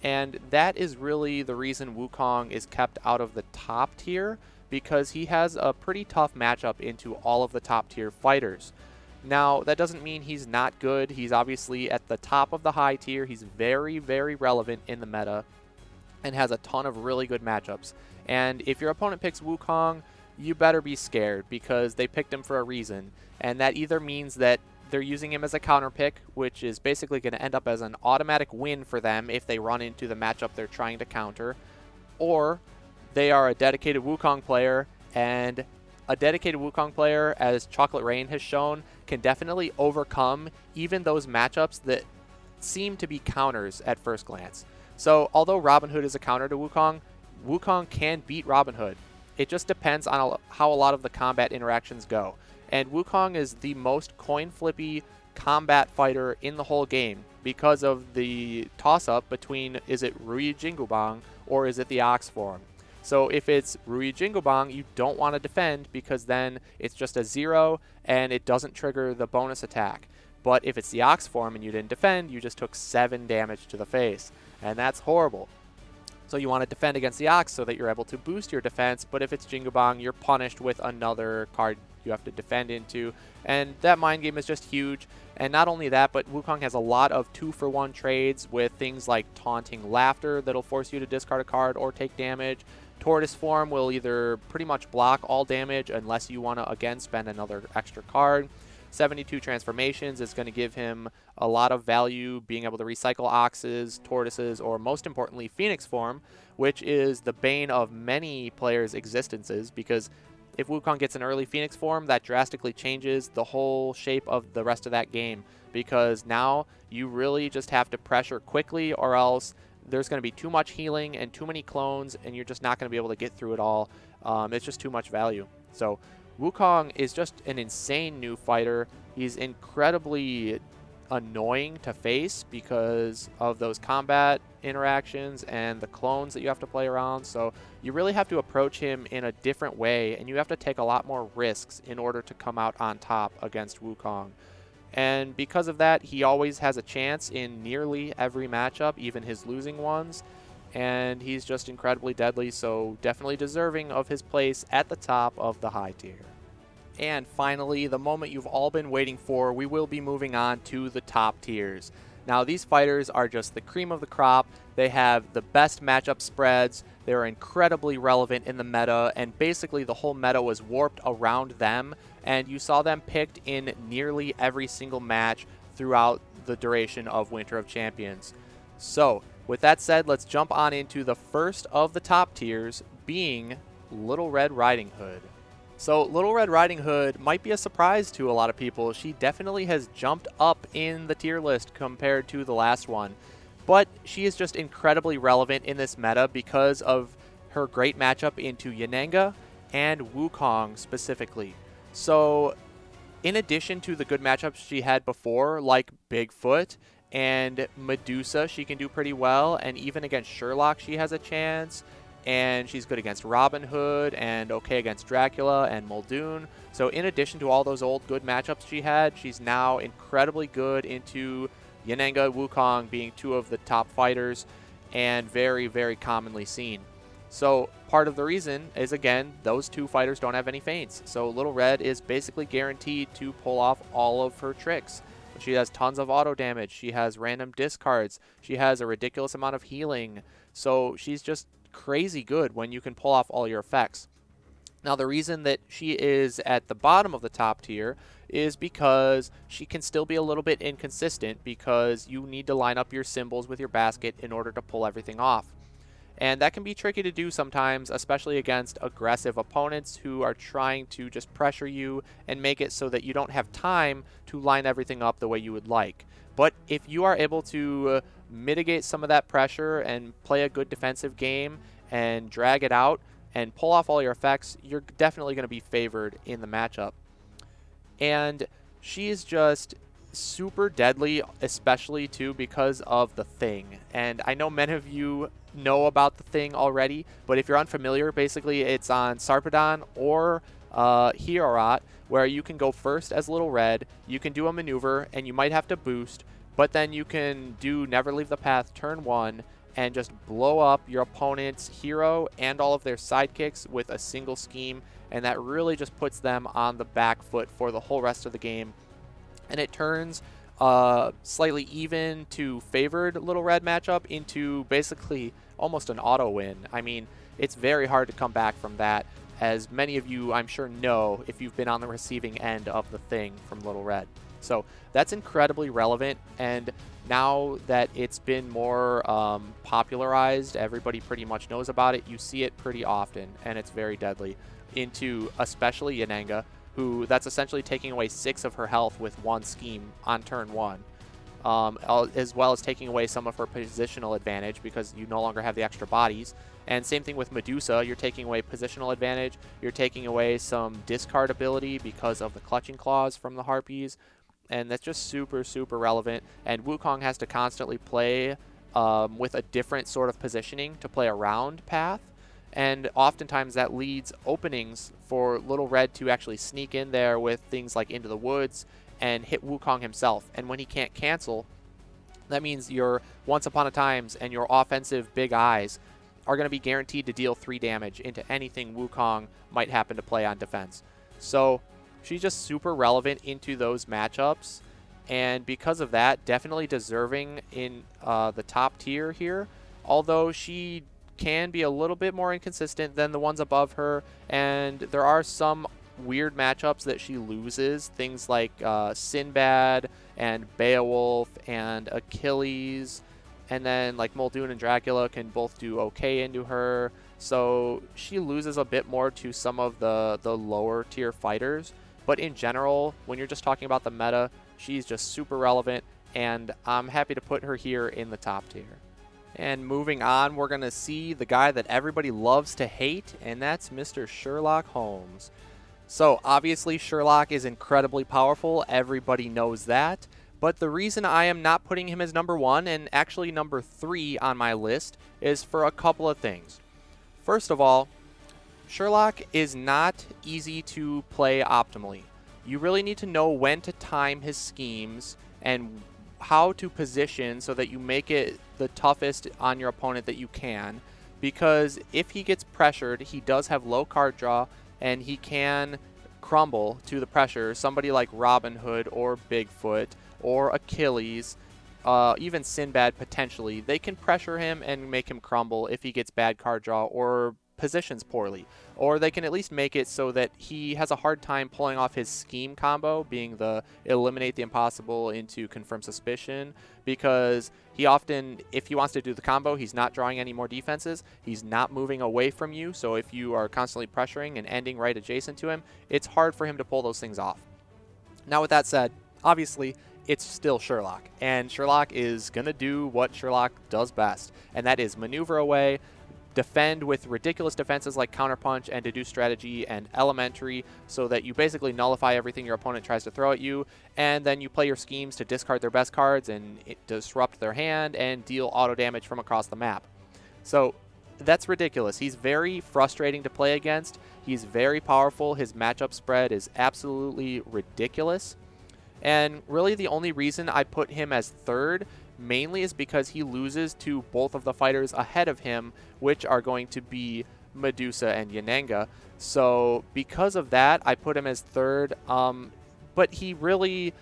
And that is really the reason Wukong is kept out of the top tier, because he has a pretty tough matchup into all of the top tier fighters. Now, that doesn't mean he's not good. He's obviously at the top of the high tier. He's very, very relevant in the meta and has a ton of really good matchups. And if your opponent picks Wukong, you better be scared, because they picked him for a reason. And that either means that they're using him as a counter pick, which is basically going to end up as an automatic win for them if they run into the matchup they're trying to counter, or they are a dedicated Wukong player, and a dedicated Wukong player, as Chocolate Rain has shown, can definitely overcome even those matchups that seem to be counters at first glance. So although Robin Hood is a counter to Wukong, Wukong can beat Robin Hood. It just depends on how a lot of the combat interactions go. And Wukong is the most coin-flippy combat fighter in the whole game because of the toss-up between, is it Rui Jingubang or is it the Ox form? So if it's Rui Jingubang, you don't want to defend, because then it's just a 0 and it doesn't trigger the bonus attack. But if it's the Ox form and you didn't defend, you just took 7 damage to the face, and that's horrible. So you want to defend against the Ox so that you're able to boost your defense, but if it's Jingubang, you're punished with another card you have to defend into, and that mind game is just huge. And not only that, but Wukong has a lot of 2-for-1 trades with things like Taunting Laughter that'll force you to discard a card or take damage. Tortoise form will either pretty much block all damage unless you want to again spend another extra card. 72 transformations is going to give him a lot of value, being able to recycle Oxes, Tortoises, or most importantly Phoenix form, which is the bane of many players' existences, because if Wukong gets an early Phoenix form, that drastically changes the whole shape of the rest of that game, because now you really just have to pressure quickly, or else there's going to be too much healing and too many clones, and you're just not going to be able to get through it all. It's just too much value. So Wukong is just an insane new fighter. He's incredibly annoying to face because of those combat interactions and the clones that you have to play around. So you really have to approach him in a different way, and you have to take a lot more risks in order to come out on top against Wukong. And because of that, he always has a chance in nearly every matchup, even his losing ones. And he's just incredibly deadly, so definitely deserving of his place at the top of the high tier. And finally, the moment you've all been waiting for, we will be moving on to the top tiers. Now, these fighters are just the cream of the crop. They have the best matchup spreads. They're incredibly relevant in the meta, and basically the whole meta was warped around them, and you saw them picked in nearly every single match throughout the duration of Winter of Champions. So, with that said, let's jump on into the first of the top tiers, being Little Red Riding Hood. So Little Red Riding Hood might be a surprise to a lot of people. She definitely has jumped up in the tier list compared to the last one. But she is just incredibly relevant in this meta because of her great matchup into Yananga and Wukong specifically. So in addition to the good matchups she had before, like Bigfoot and Medusa, she can do pretty well. And even against Sherlock, she has a chance. And she's good against Robin Hood and okay against Dracula and Muldoon. So in addition to all those old good matchups she had, she's now incredibly good into Yananga, Wukong being two of the top fighters and very, very commonly seen. So part of the reason is, again, those two fighters don't have any feints. So Little Red is basically guaranteed to pull off all of her tricks. She has tons of auto damage. She has random discards. She has a ridiculous amount of healing. So she's just crazy good when you can pull off all your effects. Now, the reason that she is at the bottom of the top tier is because she can still be a little bit inconsistent because you need to line up your symbols with your basket in order to pull everything off. And that can be tricky to do sometimes, especially against aggressive opponents who are trying to just pressure you and make it so that you don't have time to line everything up the way you would like. But if you are able to mitigate some of that pressure and play a good defensive game and drag it out and pull off all your effects, you're definitely going to be favored in the matchup. And she is just super deadly, especially too because of the Thing. And I know many of you know about the Thing already, but if you're unfamiliar, basically it's on Sarpedon or Hierorat, where you can go first as Little Red, you can do a maneuver, and you might have to boost, but then you can do Never Leave the Path turn 1 and just blow up your opponent's hero and all of their sidekicks with a single scheme, and that really just puts them on the back foot for the whole rest of the game. And it turns slightly even to favored Little Red matchup into basically almost an auto win. I mean, it's very hard to come back from that, as many of you, I'm sure, know if you've been on the receiving end of the Thing from Little Red. So that's incredibly relevant, and now that it's been more popularized, everybody pretty much knows about it, you see it pretty often, and it's very deadly into especially Yananga, who that's essentially taking away 6 of her health with one scheme on turn 1, as well as taking away some of her positional advantage because you no longer have the extra bodies. And same thing with Medusa, you're taking away positional advantage, you're taking away some discard ability because of the clutching claws from the Harpies, and that's just super, super relevant. And Wukong has to constantly play with a different sort of positioning to play around path, and oftentimes that leads openings for Little Red to actually sneak in there with things like Into the Woods and hit Wukong himself. And when he can't cancel, that means your Once Upon a Times and your offensive Big Eyes are going to be guaranteed to deal 3 damage into anything Wukong might happen to play on defense. So she's just super relevant into those matchups, and because of that, definitely deserving in the top tier here, although she can be a little bit more inconsistent than the ones above her, and there are some weird matchups that she loses, things like Sinbad and Beowulf and Achilles, and then like Muldoon and Dracula can both do okay into her, so she loses a bit more to some of the lower tier fighters. But in general, when you're just talking about the meta, she's just super relevant, and I'm happy to put her here in the top tier. And moving on, we're going to see the guy that everybody loves to hate, and that's Mr. Sherlock Holmes. So obviously Sherlock is incredibly powerful, everybody knows that, But the reason I am not putting him as number 1 and actually number 3 on my list is for a couple of things. First of all, Sherlock is not easy to play optimally. You really need to know when to time his schemes and how to position so that you make it the toughest on your opponent that you can, because if he gets pressured, he does have low card draw and he can crumble to the pressure. Somebody like Robin Hood or Bigfoot or Achilles, even Sinbad potentially, they can pressure him and make him crumble if he gets bad card draw or positions poorly. Or they can at least make it so that he has a hard time pulling off his scheme combo, being the eliminate the impossible into confirm suspicion, because he often, if he wants to do the combo, he's not drawing any more defenses, he's not moving away from you, so if you are constantly pressuring and ending right adjacent to him, it's hard for him to pull those things off. Now with that said, obviously, it's still Sherlock, and Sherlock is going to do what Sherlock does best, and that is maneuver away, defend with ridiculous defenses like counterpunch and deduce strategy and elementary, so that you basically nullify everything your opponent tries to throw at you, and then you play your schemes to discard their best cards and disrupt their hand and deal auto damage from across the map. So that's ridiculous. He's very frustrating to play against. He's very powerful. His matchup spread is absolutely ridiculous. And really the only reason I put him as third mainly is because he loses to both of the fighters ahead of him, which are going to be Medusa and Yananga. So because of that, I put him as third. But he really,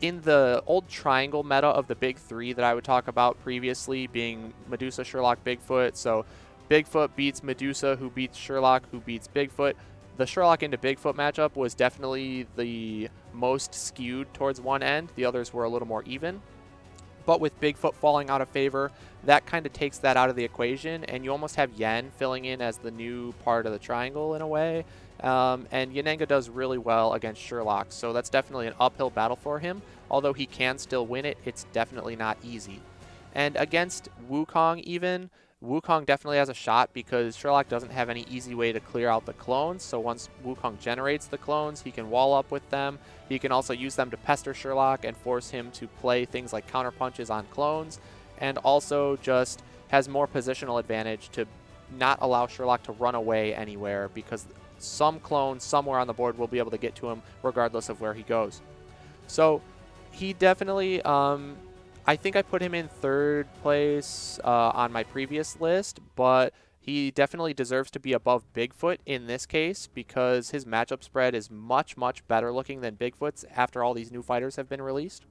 in the old triangle meta of the big three that I would talk about previously, being Medusa, Sherlock, Bigfoot. So Bigfoot beats Medusa, who beats Sherlock, who beats Bigfoot. The Sherlock into Bigfoot matchup was definitely the most skewed towards one end. The others were a little more even. But with Bigfoot falling out of favor, that kind of takes that out of the equation, and you almost have Yen filling in as the new part of the triangle in a way. And Yananga does really well against Sherlock, so that's definitely an uphill battle for him. Although he can still win it, it's definitely not easy. And against Wukong even, Wukong definitely has a shot because Sherlock doesn't have any easy way to clear out the clones. So once Wukong generates the clones, he can wall up with them. He can also use them to pester Sherlock and force him to play things like counter punches on clones, and also just has more positional advantage to not allow Sherlock to run away anywhere, because some clone somewhere on the board will be able to get to him regardless of where he goes. So he definitely, I think I put him in third place on my previous list, but he definitely deserves to be above Bigfoot in this case because his matchup spread is much, much better looking than Bigfoot's after all these new fighters have been released.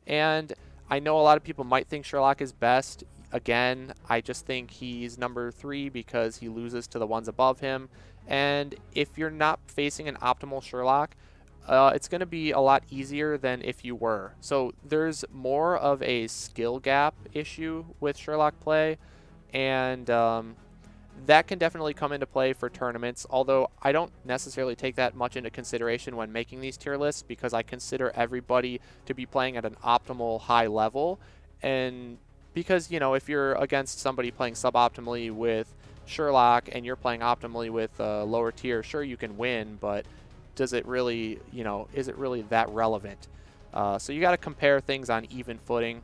And I know a lot of people might think Sherlock is best. Again, I just think he's number 3 because he loses to the ones above him. And if you're not facing an optimal Sherlock, it's going to be a lot easier than if you were. So there's more of a skill gap issue with Sherlock play, and that can definitely come into play for tournaments, although I don't necessarily take that much into consideration when making these tier lists because I consider everybody to be playing at an optimal high level. And because, you know, if you're against somebody playing suboptimally with Sherlock and you're playing optimally with lower tier, sure, you can win, but does it really, you know, is it really that relevant? So you got to compare things on even footing.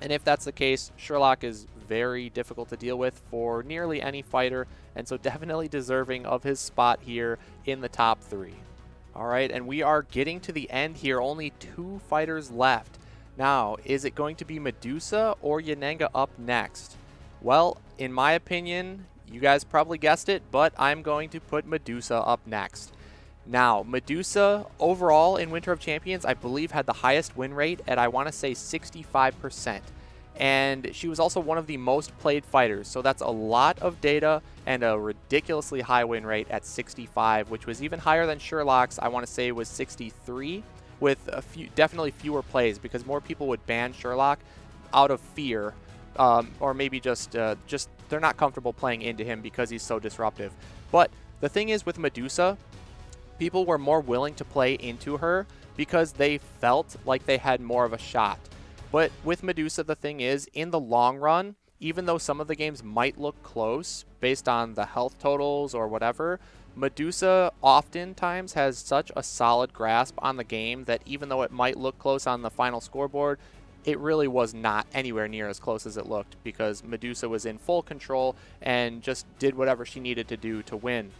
And if that's the case, Sherlock is very difficult to deal with for nearly any fighter, and so definitely deserving of his spot here in the top 3. All right, and we are getting to the end here. Only 2 fighters left. Now, is it going to be Medusa or Yananga up next? Well, in my opinion, you guys probably guessed it, but I'm going to put Medusa up next. Now, Medusa, overall in Winter of Champions, I believe had the highest win rate at, I want to say, 65%. And she was also one of the most played fighters, so that's a lot of data and a ridiculously high win rate at 65, which was even higher than Sherlock's. I want to say was 63, with definitely fewer plays because more people would ban Sherlock out of fear, or maybe just they're not comfortable playing into him because he's so disruptive. But the thing is with Medusa, people were more willing to play into her because they felt like they had more of a shot. But with Medusa, the thing is, in the long run, even though some of the games might look close based on the health totals or whatever, Medusa oftentimes has such a solid grasp on the game that even though it might look close on the final scoreboard, it really was not anywhere near as close as it looked because Medusa was in full control and just did whatever she needed to do to win.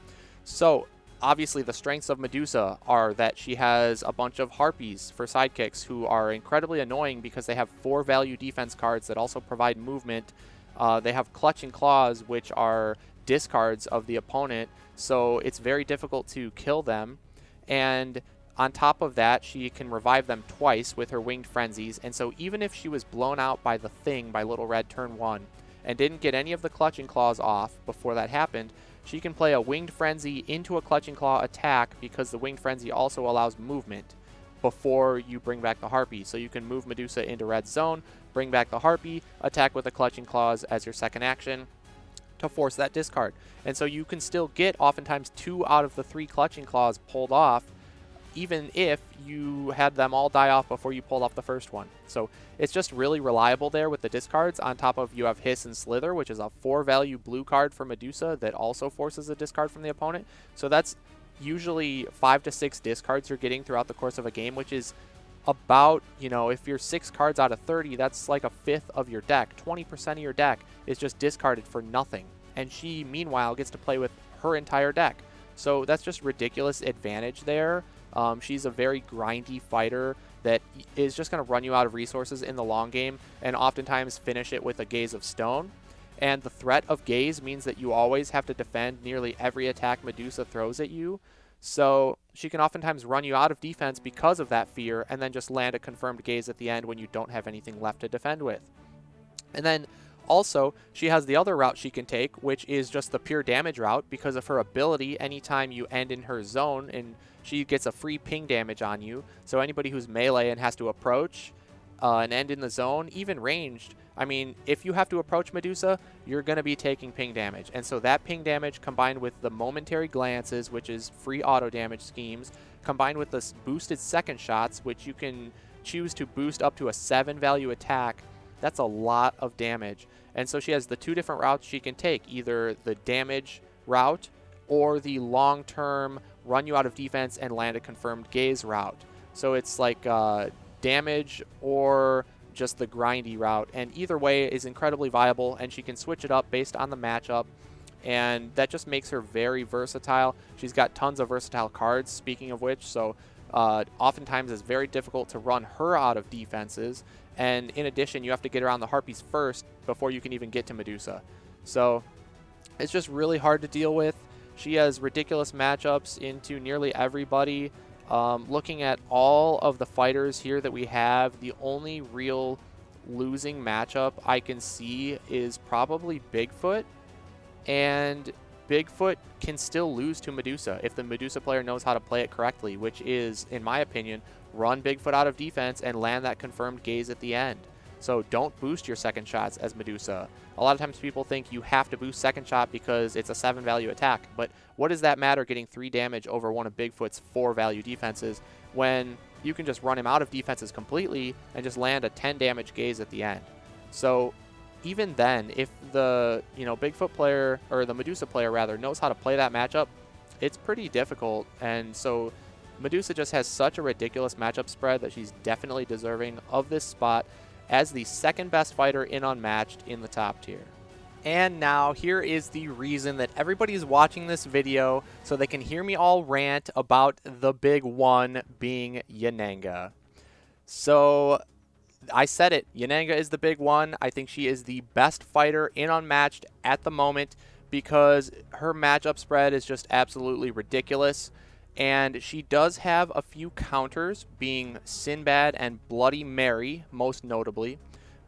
So obviously the strengths of Medusa are that she has a bunch of harpies for sidekicks who are incredibly annoying because they have 4 value defense cards that also provide movement. They have clutch and claws, which are discards of the opponent, so it's very difficult to kill them. And on top of that, she can revive them twice with her winged frenzies, and so even if she was blown out by the thing by Little Red turn 1 and didn't get any of the clutch and claws off before that happened, she can play a winged frenzy into a clutch and claw attack because the winged frenzy also allows movement before you bring back the harpy. So you can move Medusa into red zone, bring back the harpy, attack with a clutch and claws as your second action to force that discard. And so you can still get oftentimes 2 out of the 3 clutch and claws pulled off, even if you had them all die off before you pulled off the first one. So it's just really reliable there with the discards. On top of, you have Hiss and Slither, which is a 4 value blue card for Medusa that also forces a discard from the opponent. So that's usually 5 to 6 discards you're getting throughout the course of a game, which is about, if you're 6 cards out of 30, that's like a fifth of your deck. 20% of your deck is just discarded for nothing. And she, meanwhile, gets to play with her entire deck. So that's just ridiculous advantage there. She's a very grindy fighter that is just going to run you out of resources in the long game and oftentimes finish it with a Gaze of Stone. And the threat of Gaze means that you always have to defend nearly every attack Medusa throws at you. So she can oftentimes run you out of defense because of that fear and then just land a confirmed Gaze at the end when you don't have anything left to defend with. And then also, she has the other route she can take, which is just the pure damage route because of her ability. Anytime you end in her zone, and she gets a free ping damage on you. So anybody who's melee and has to approach and end in the zone, even ranged, I mean, if you have to approach Medusa, you're going to be taking ping damage. And so that ping damage combined with the momentary glances, which is free auto damage schemes, combined with the boosted second shots, which you can choose to boost up to a 7 value attack, that's a lot of damage. And so she has the 2 different routes she can take, either the damage route or the long-term run you out of defense and land a confirmed Gaze route. So it's like damage or just the grindy route. And either way is incredibly viable, and she can switch it up based on the matchup. And that just makes her very versatile. She's got tons of versatile cards, speaking of which, so oftentimes it's very difficult to run her out of defenses. And in addition, you have to get around the harpies first before you can even get to Medusa. So it's just really hard to deal with. She has ridiculous matchups into nearly everybody. Looking at all of the fighters here that we have, the only real losing matchup I can see is probably Bigfoot. And Bigfoot can still lose to Medusa if the Medusa player knows how to play it correctly, which is, in my opinion, run Bigfoot out of defense and land that confirmed Gaze at the end. So don't boost your second shots as Medusa. A lot of times people think you have to boost second shot because it's a 7 value attack, but what does that matter getting 3 damage over one of Bigfoot's 4 value defenses when you can just run him out of defenses completely and just land a 10 damage Gaze at the end? So even then, if the Bigfoot player, or the Medusa player rather, knows how to play that matchup, it's pretty difficult. And so Medusa just has such a ridiculous matchup spread that she's definitely deserving of this spot as the second best fighter in Unmatched in the top tier. And now here is the reason that everybody's watching this video, so they can hear me all rant about the big one being Yananga. So I said it, Yananga is the big one. I think she is the best fighter in Unmatched at the moment because her matchup spread is just absolutely ridiculous. And she does have a few counters, being Sinbad and Bloody Mary, most notably.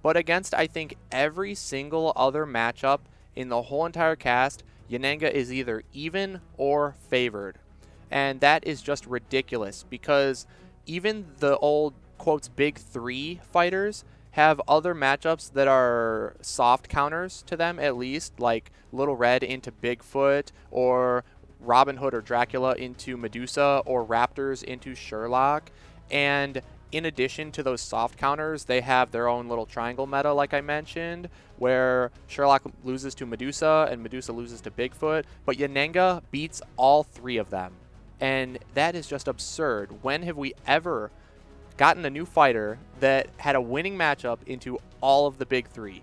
But against, I think, every single other matchup in the whole entire cast, Yananga is either even or favored. And that is just ridiculous because even the old, quotes, big 3 fighters have other matchups that are soft counters to them, at least, like Little Red into Bigfoot, or Robin Hood or Dracula into Medusa, or Raptors into Sherlock. And in addition to those soft counters, they have their own little triangle meta, like I mentioned, where Sherlock loses to Medusa and Medusa loses to Bigfoot, but Yanenga beats all 3 of them. And that is just absurd. When have we ever gotten a new fighter that had a winning matchup into all of the big 3?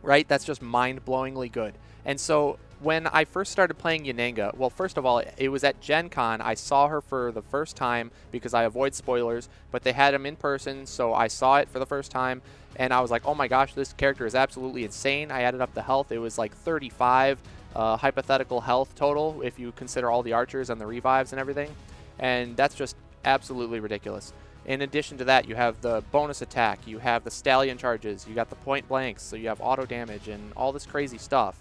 Right? That's just mind-blowingly good. And so when I first started playing Yanenga, well, first of all, it was at Gen Con. I saw her for the first time because I avoid spoilers, but they had them in person, so I saw it for the first time, and I was like, oh my gosh, this character is absolutely insane. I added up the health. It was like 35 hypothetical health total if you consider all the archers and the revives and everything, and that's just absolutely ridiculous. In addition to that, you have the bonus attack, you have the stallion charges, you got the point blanks, so you have auto damage and all this crazy stuff.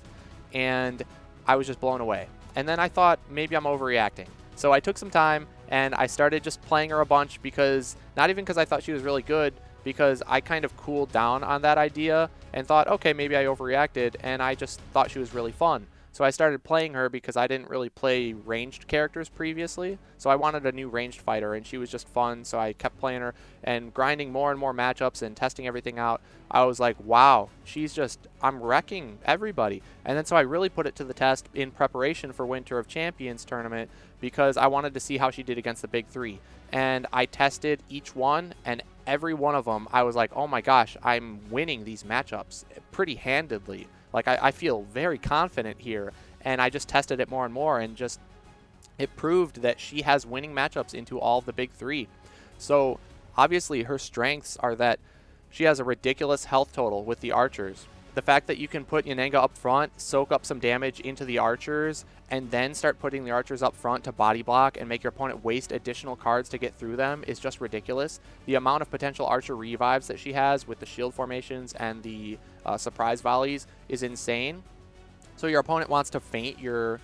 And I was just blown away. And then I thought maybe I'm overreacting. So I took some time and I started just playing her a bunch because, not even because I thought she was really good, because I kind of cooled down on that idea and thought, okay, maybe I overreacted, and I just thought she was really fun. So I started playing her because I didn't really play ranged characters previously. So I wanted a new ranged fighter, and she was just fun. So I kept playing her and grinding more and more matchups and testing everything out. I was like, wow, I'm wrecking everybody. And then so I really put it to the test in preparation for Winter of Champions tournament because I wanted to see how she did against the big 3. And I tested each one, and every one of them, I was like, oh my gosh, I'm winning these matchups pretty handedly. Like, I feel very confident here, and I just tested it more and more, and just it proved that she has winning matchups into all the big 3. So, obviously, her strengths are that she has a ridiculous health total with the archers. The fact that you can put Yanenga up front, soak up some damage into the archers, and then start putting the archers up front to body block and make your opponent waste additional cards to get through them is just ridiculous. The amount of potential archer revives that she has with the shield formations and the surprise volleys is insane. So your opponent wants to feint your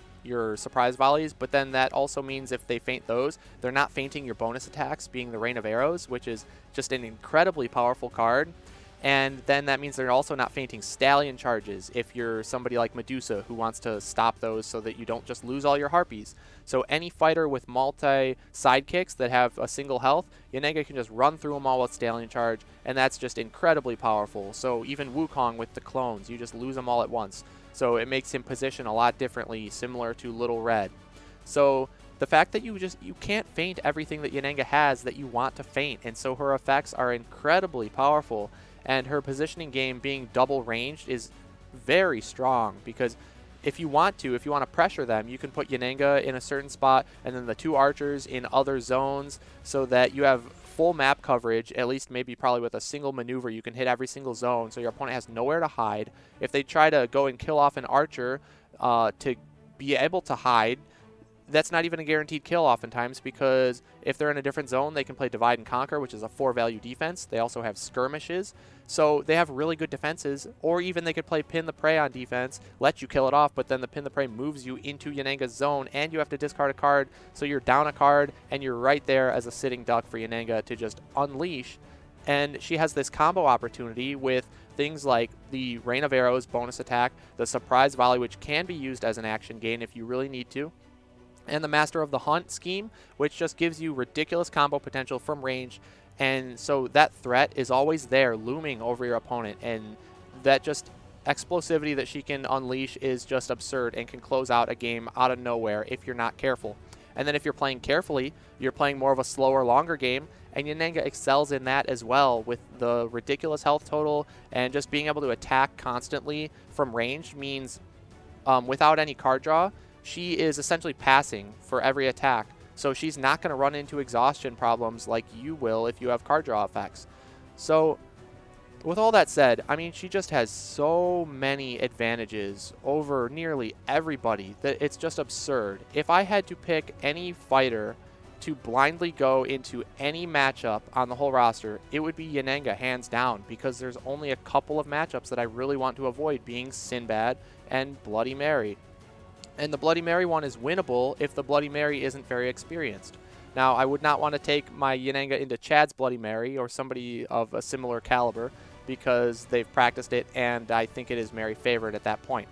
surprise volleys, but then that also means if they feint those, they're not feinting your bonus attacks, being the Rain of Arrows, which is just an incredibly powerful card. And then that means they're also not feinting stallion charges if you're somebody like Medusa who wants to stop those so that you don't just lose all your harpies. So any fighter with multi sidekicks that have a single health, Yanenga can just run through them all with stallion charge, and that's just incredibly powerful. So even Wukong with the clones, you just lose them all at once. So it makes him position a lot differently, similar to Little Red. So the fact that you can't feint everything that Yanenga has that you want to feint, and so her effects are incredibly powerful. And her positioning game being double ranged is very strong because if you want to pressure them, you can put Yanenga in a certain spot and then the 2 archers in other zones so that you have full map coverage, at least maybe probably with a single maneuver. You can hit every single zone so your opponent has nowhere to hide. If they try to go and kill off an archer to be able to hide, that's not even a guaranteed kill oftentimes because if they're in a different zone, they can play Divide and Conquer, which is a 4-value defense. They also have skirmishes, so they have really good defenses, or even they could play Pin the Prey on defense, let you kill it off, but then the Pin the Prey moves you into Yanenga's zone, and you have to discard a card, so you're down a card, and you're right there as a sitting duck for Yanenga to just unleash. And she has this combo opportunity with things like the Rain of Arrows bonus attack, the Surprise Volley, which can be used as an action gain if you really need to, and the Master of the Hunt scheme, which just gives you ridiculous combo potential from range. And so that threat is always there looming over your opponent, and that just explosivity that she can unleash is just absurd and can close out a game out of nowhere if you're not careful. And then if you're playing carefully, you're playing more of a slower, longer game, and Yanenga excels in that as well with the ridiculous health total, and just being able to attack constantly from range means without any card draw, she is essentially passing for every attack. So she's not going to run into exhaustion problems like you will if you have card draw effects. So with all that said, I mean, she just has so many advantages over nearly everybody that it's just absurd. If I had to pick any fighter to blindly go into any matchup on the whole roster, it would be Yanenga hands down, because there's only a couple of matchups that I really want to avoid, being Sinbad and Bloody Mary. And the Bloody Mary one is winnable if the Bloody Mary isn't very experienced. Now, I would not want to take my Yanenga into Chad's Bloody Mary or somebody of a similar caliber because they've practiced it, and I think it is Mary favorite at that point.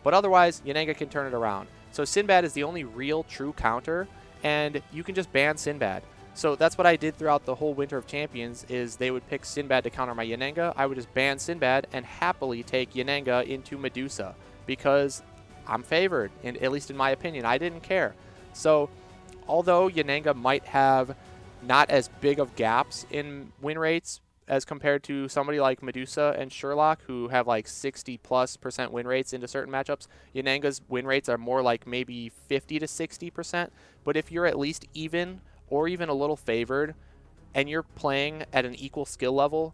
But otherwise, Yanenga can turn it around. So Sinbad is the only real true counter, and you can just ban Sinbad. So that's what I did throughout the whole Winter of Champions is they would pick Sinbad to counter my Yanenga. I would just ban Sinbad and happily take Yanenga into Medusa because I'm favored, and at least in my opinion, I didn't care. So although Yanenga might have not as big of gaps in win rates as compared to somebody like Medusa and Sherlock, who have like 60+% win rates into certain matchups, Yanenga's win rates are more like maybe 50 to 60%. But if you're at least even or even a little favored and you're playing at an equal skill level,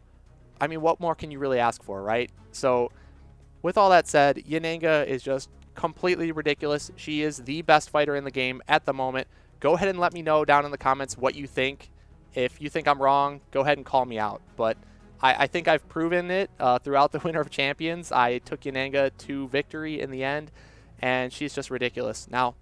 I mean, what more can you really ask for, right? So with all that said, Yanenga is just completely ridiculous. She is the best fighter in the game at the moment. Go ahead and let me know down in the comments what you think. If you think I'm wrong, go ahead and call me out. But I think I've proven it throughout the Winter of Champions. I took Yanenga to victory in the end, and she's just ridiculous. Now,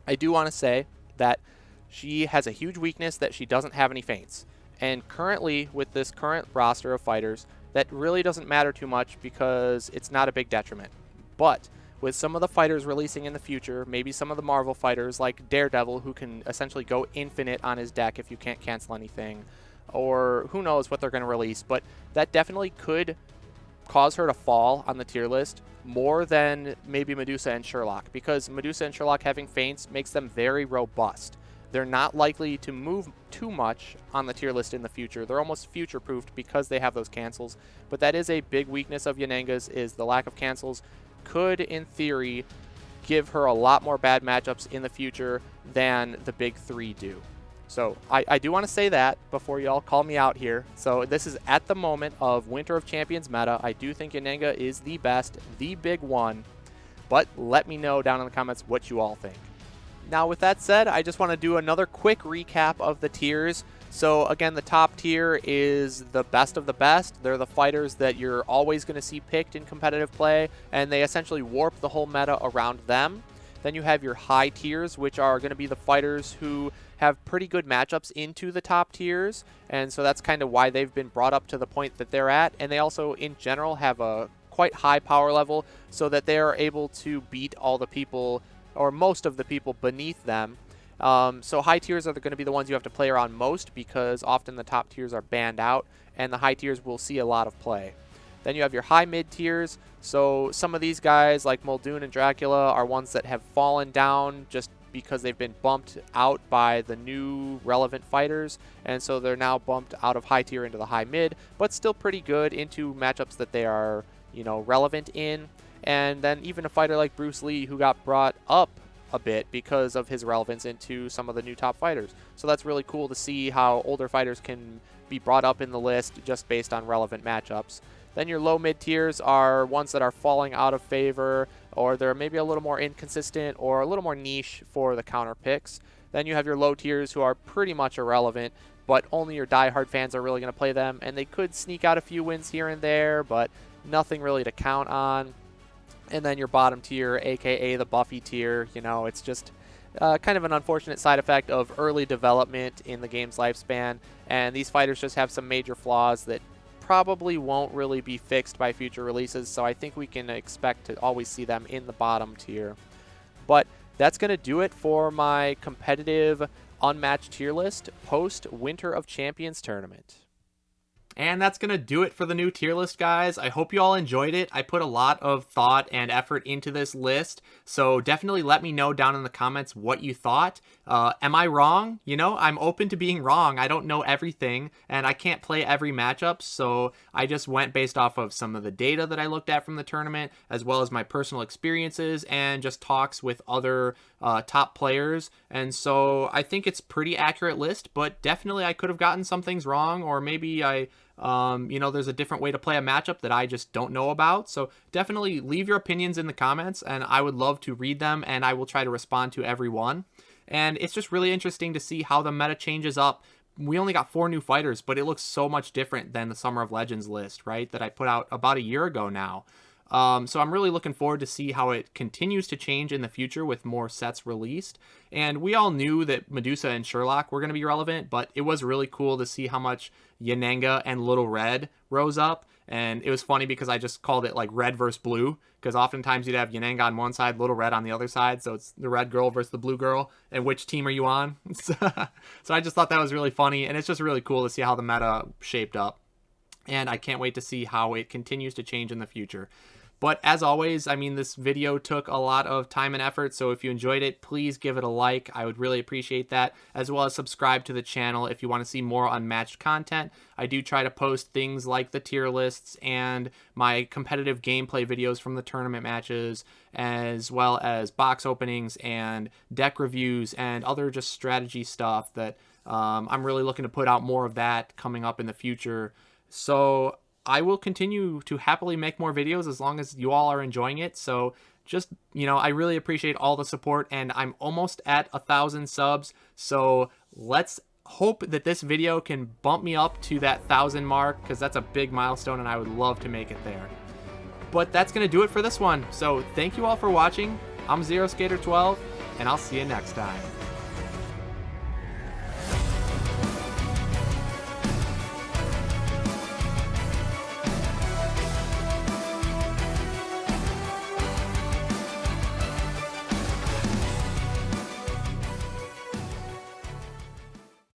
I do want to say that she has a huge weakness that she doesn't have any feints. And currently, with this current roster of fighters, that really doesn't matter too much because it's not a big detriment. But with some of the fighters releasing in the future, maybe some of the Marvel fighters like Daredevil, who can essentially go infinite on his deck if you can't cancel anything, or who knows what they're going to release, but that definitely could cause her to fall on the tier list more than maybe Medusa and Sherlock, because Medusa and Sherlock having feints makes them very robust. They're not likely to move too much on the tier list in the future. They're almost future-proofed because they have those cancels, but that is a big weakness of Yanenga's, is the lack of cancels could, in theory, give her a lot more bad matchups in the future than the big three do. So I do want to say that before y'all call me out here. So this is at the moment of Winter of Champions meta. I do think Yanenga is the best, the big one, but let me know down in the comments what you all think. Now with that said, I just want to do another quick recap of the tiers. So again, the top tier is the best of the best. They're the fighters that you're always going to see picked in competitive play, and they essentially warp the whole meta around them. Then you have your high tiers, which are going to be the fighters who have pretty good matchups into the top tiers, and so that's kind of why they've been brought up to the point that they're at. And they also, in general, have a quite high power level so that they are able to beat all the people, or most of the people beneath them. So high tiers are going to be the ones you have to play around most because often the top tiers are banned out, and the high tiers will see a lot of play. Then you have your high mid tiers. So some of these guys like Muldoon and Dracula are ones that have fallen down just because they've been bumped out by the new relevant fighters, and so they're now bumped out of high tier into the high mid, but still pretty good into matchups that they are, you know, relevant in. And then even a fighter like Bruce Lee, who got brought up a bit because of his relevance into some of the new top fighters. So that's really cool to see how older fighters can be brought up in the list just based on relevant matchups. Then your low mid tiers are ones that are falling out of favor, or they're maybe a little more inconsistent or a little more niche for the counter picks. Then you have your low tiers who are pretty much irrelevant, but only your diehard fans are really going to play them, and they could sneak out a few wins here and there, but nothing really to count on. And then your bottom tier, aka the Buffy tier, you know, it's just kind of an unfortunate side effect of early development in the game's lifespan, and these fighters just have some major flaws that probably won't really be fixed by future releases, so I think we can expect to always see them in the bottom tier. But that's going to do it for my competitive Unmatched tier list post Winter of Champions tournament. And that's going to do it for the new tier list, guys. I hope you all enjoyed it. I put a lot of thought and effort into this list, so definitely let me know down in the comments what you thought. Am I wrong? You know, I'm open to being wrong. I don't know everything, and I can't play every matchup, so I just went based off of some of the data that I looked at from the tournament, as well as my personal experiences and just talks with other top players. And so I think it's pretty accurate list, but definitely I could have gotten some things wrong, or maybe you know, there's a different way to play a matchup that I just don't know about. So definitely leave your opinions in the comments, and I would love to read them, and I will try to respond to every one. And it's just really interesting to see how the meta changes up. We only got 4 new fighters, but it looks so much different than the Summer of Legends list, right, that I put out about a year ago now. So I'm really looking forward to see how it continues to change in the future with more sets released. And we all knew that Medusa and Sherlock were going to be relevant, but it was really cool to see how much Yanenga and Little Red rose up. And it was funny because I just called it like red versus blue, because oftentimes you'd have Yananga on one side, Little Red on the other side. So it's the red girl versus the blue girl. And which team are you on? So I just thought that was really funny. And it's just really cool to see how the meta shaped up. And I can't wait to see how it continues to change in the future. But as always, I mean, this video took a lot of time and effort, so if you enjoyed it, please give it a like. I would really appreciate that, as well as subscribe to the channel if you want to see more Unmatched content. I do try to post things like the tier lists and my competitive gameplay videos from the tournament matches, as well as box openings and deck reviews and other just strategy stuff that I'm really looking to put out more of that coming up in the future. So I will continue to happily make more videos as long as you all are enjoying it. So just, I really appreciate all the support, and I'm almost at 1,000 subs. So let's hope that this video can bump me up to that 1,000 mark, because that's a big milestone and I would love to make it there. But that's going to do it for this one. So thank you all for watching. I'm ZeroSkater12, and I'll see you next time.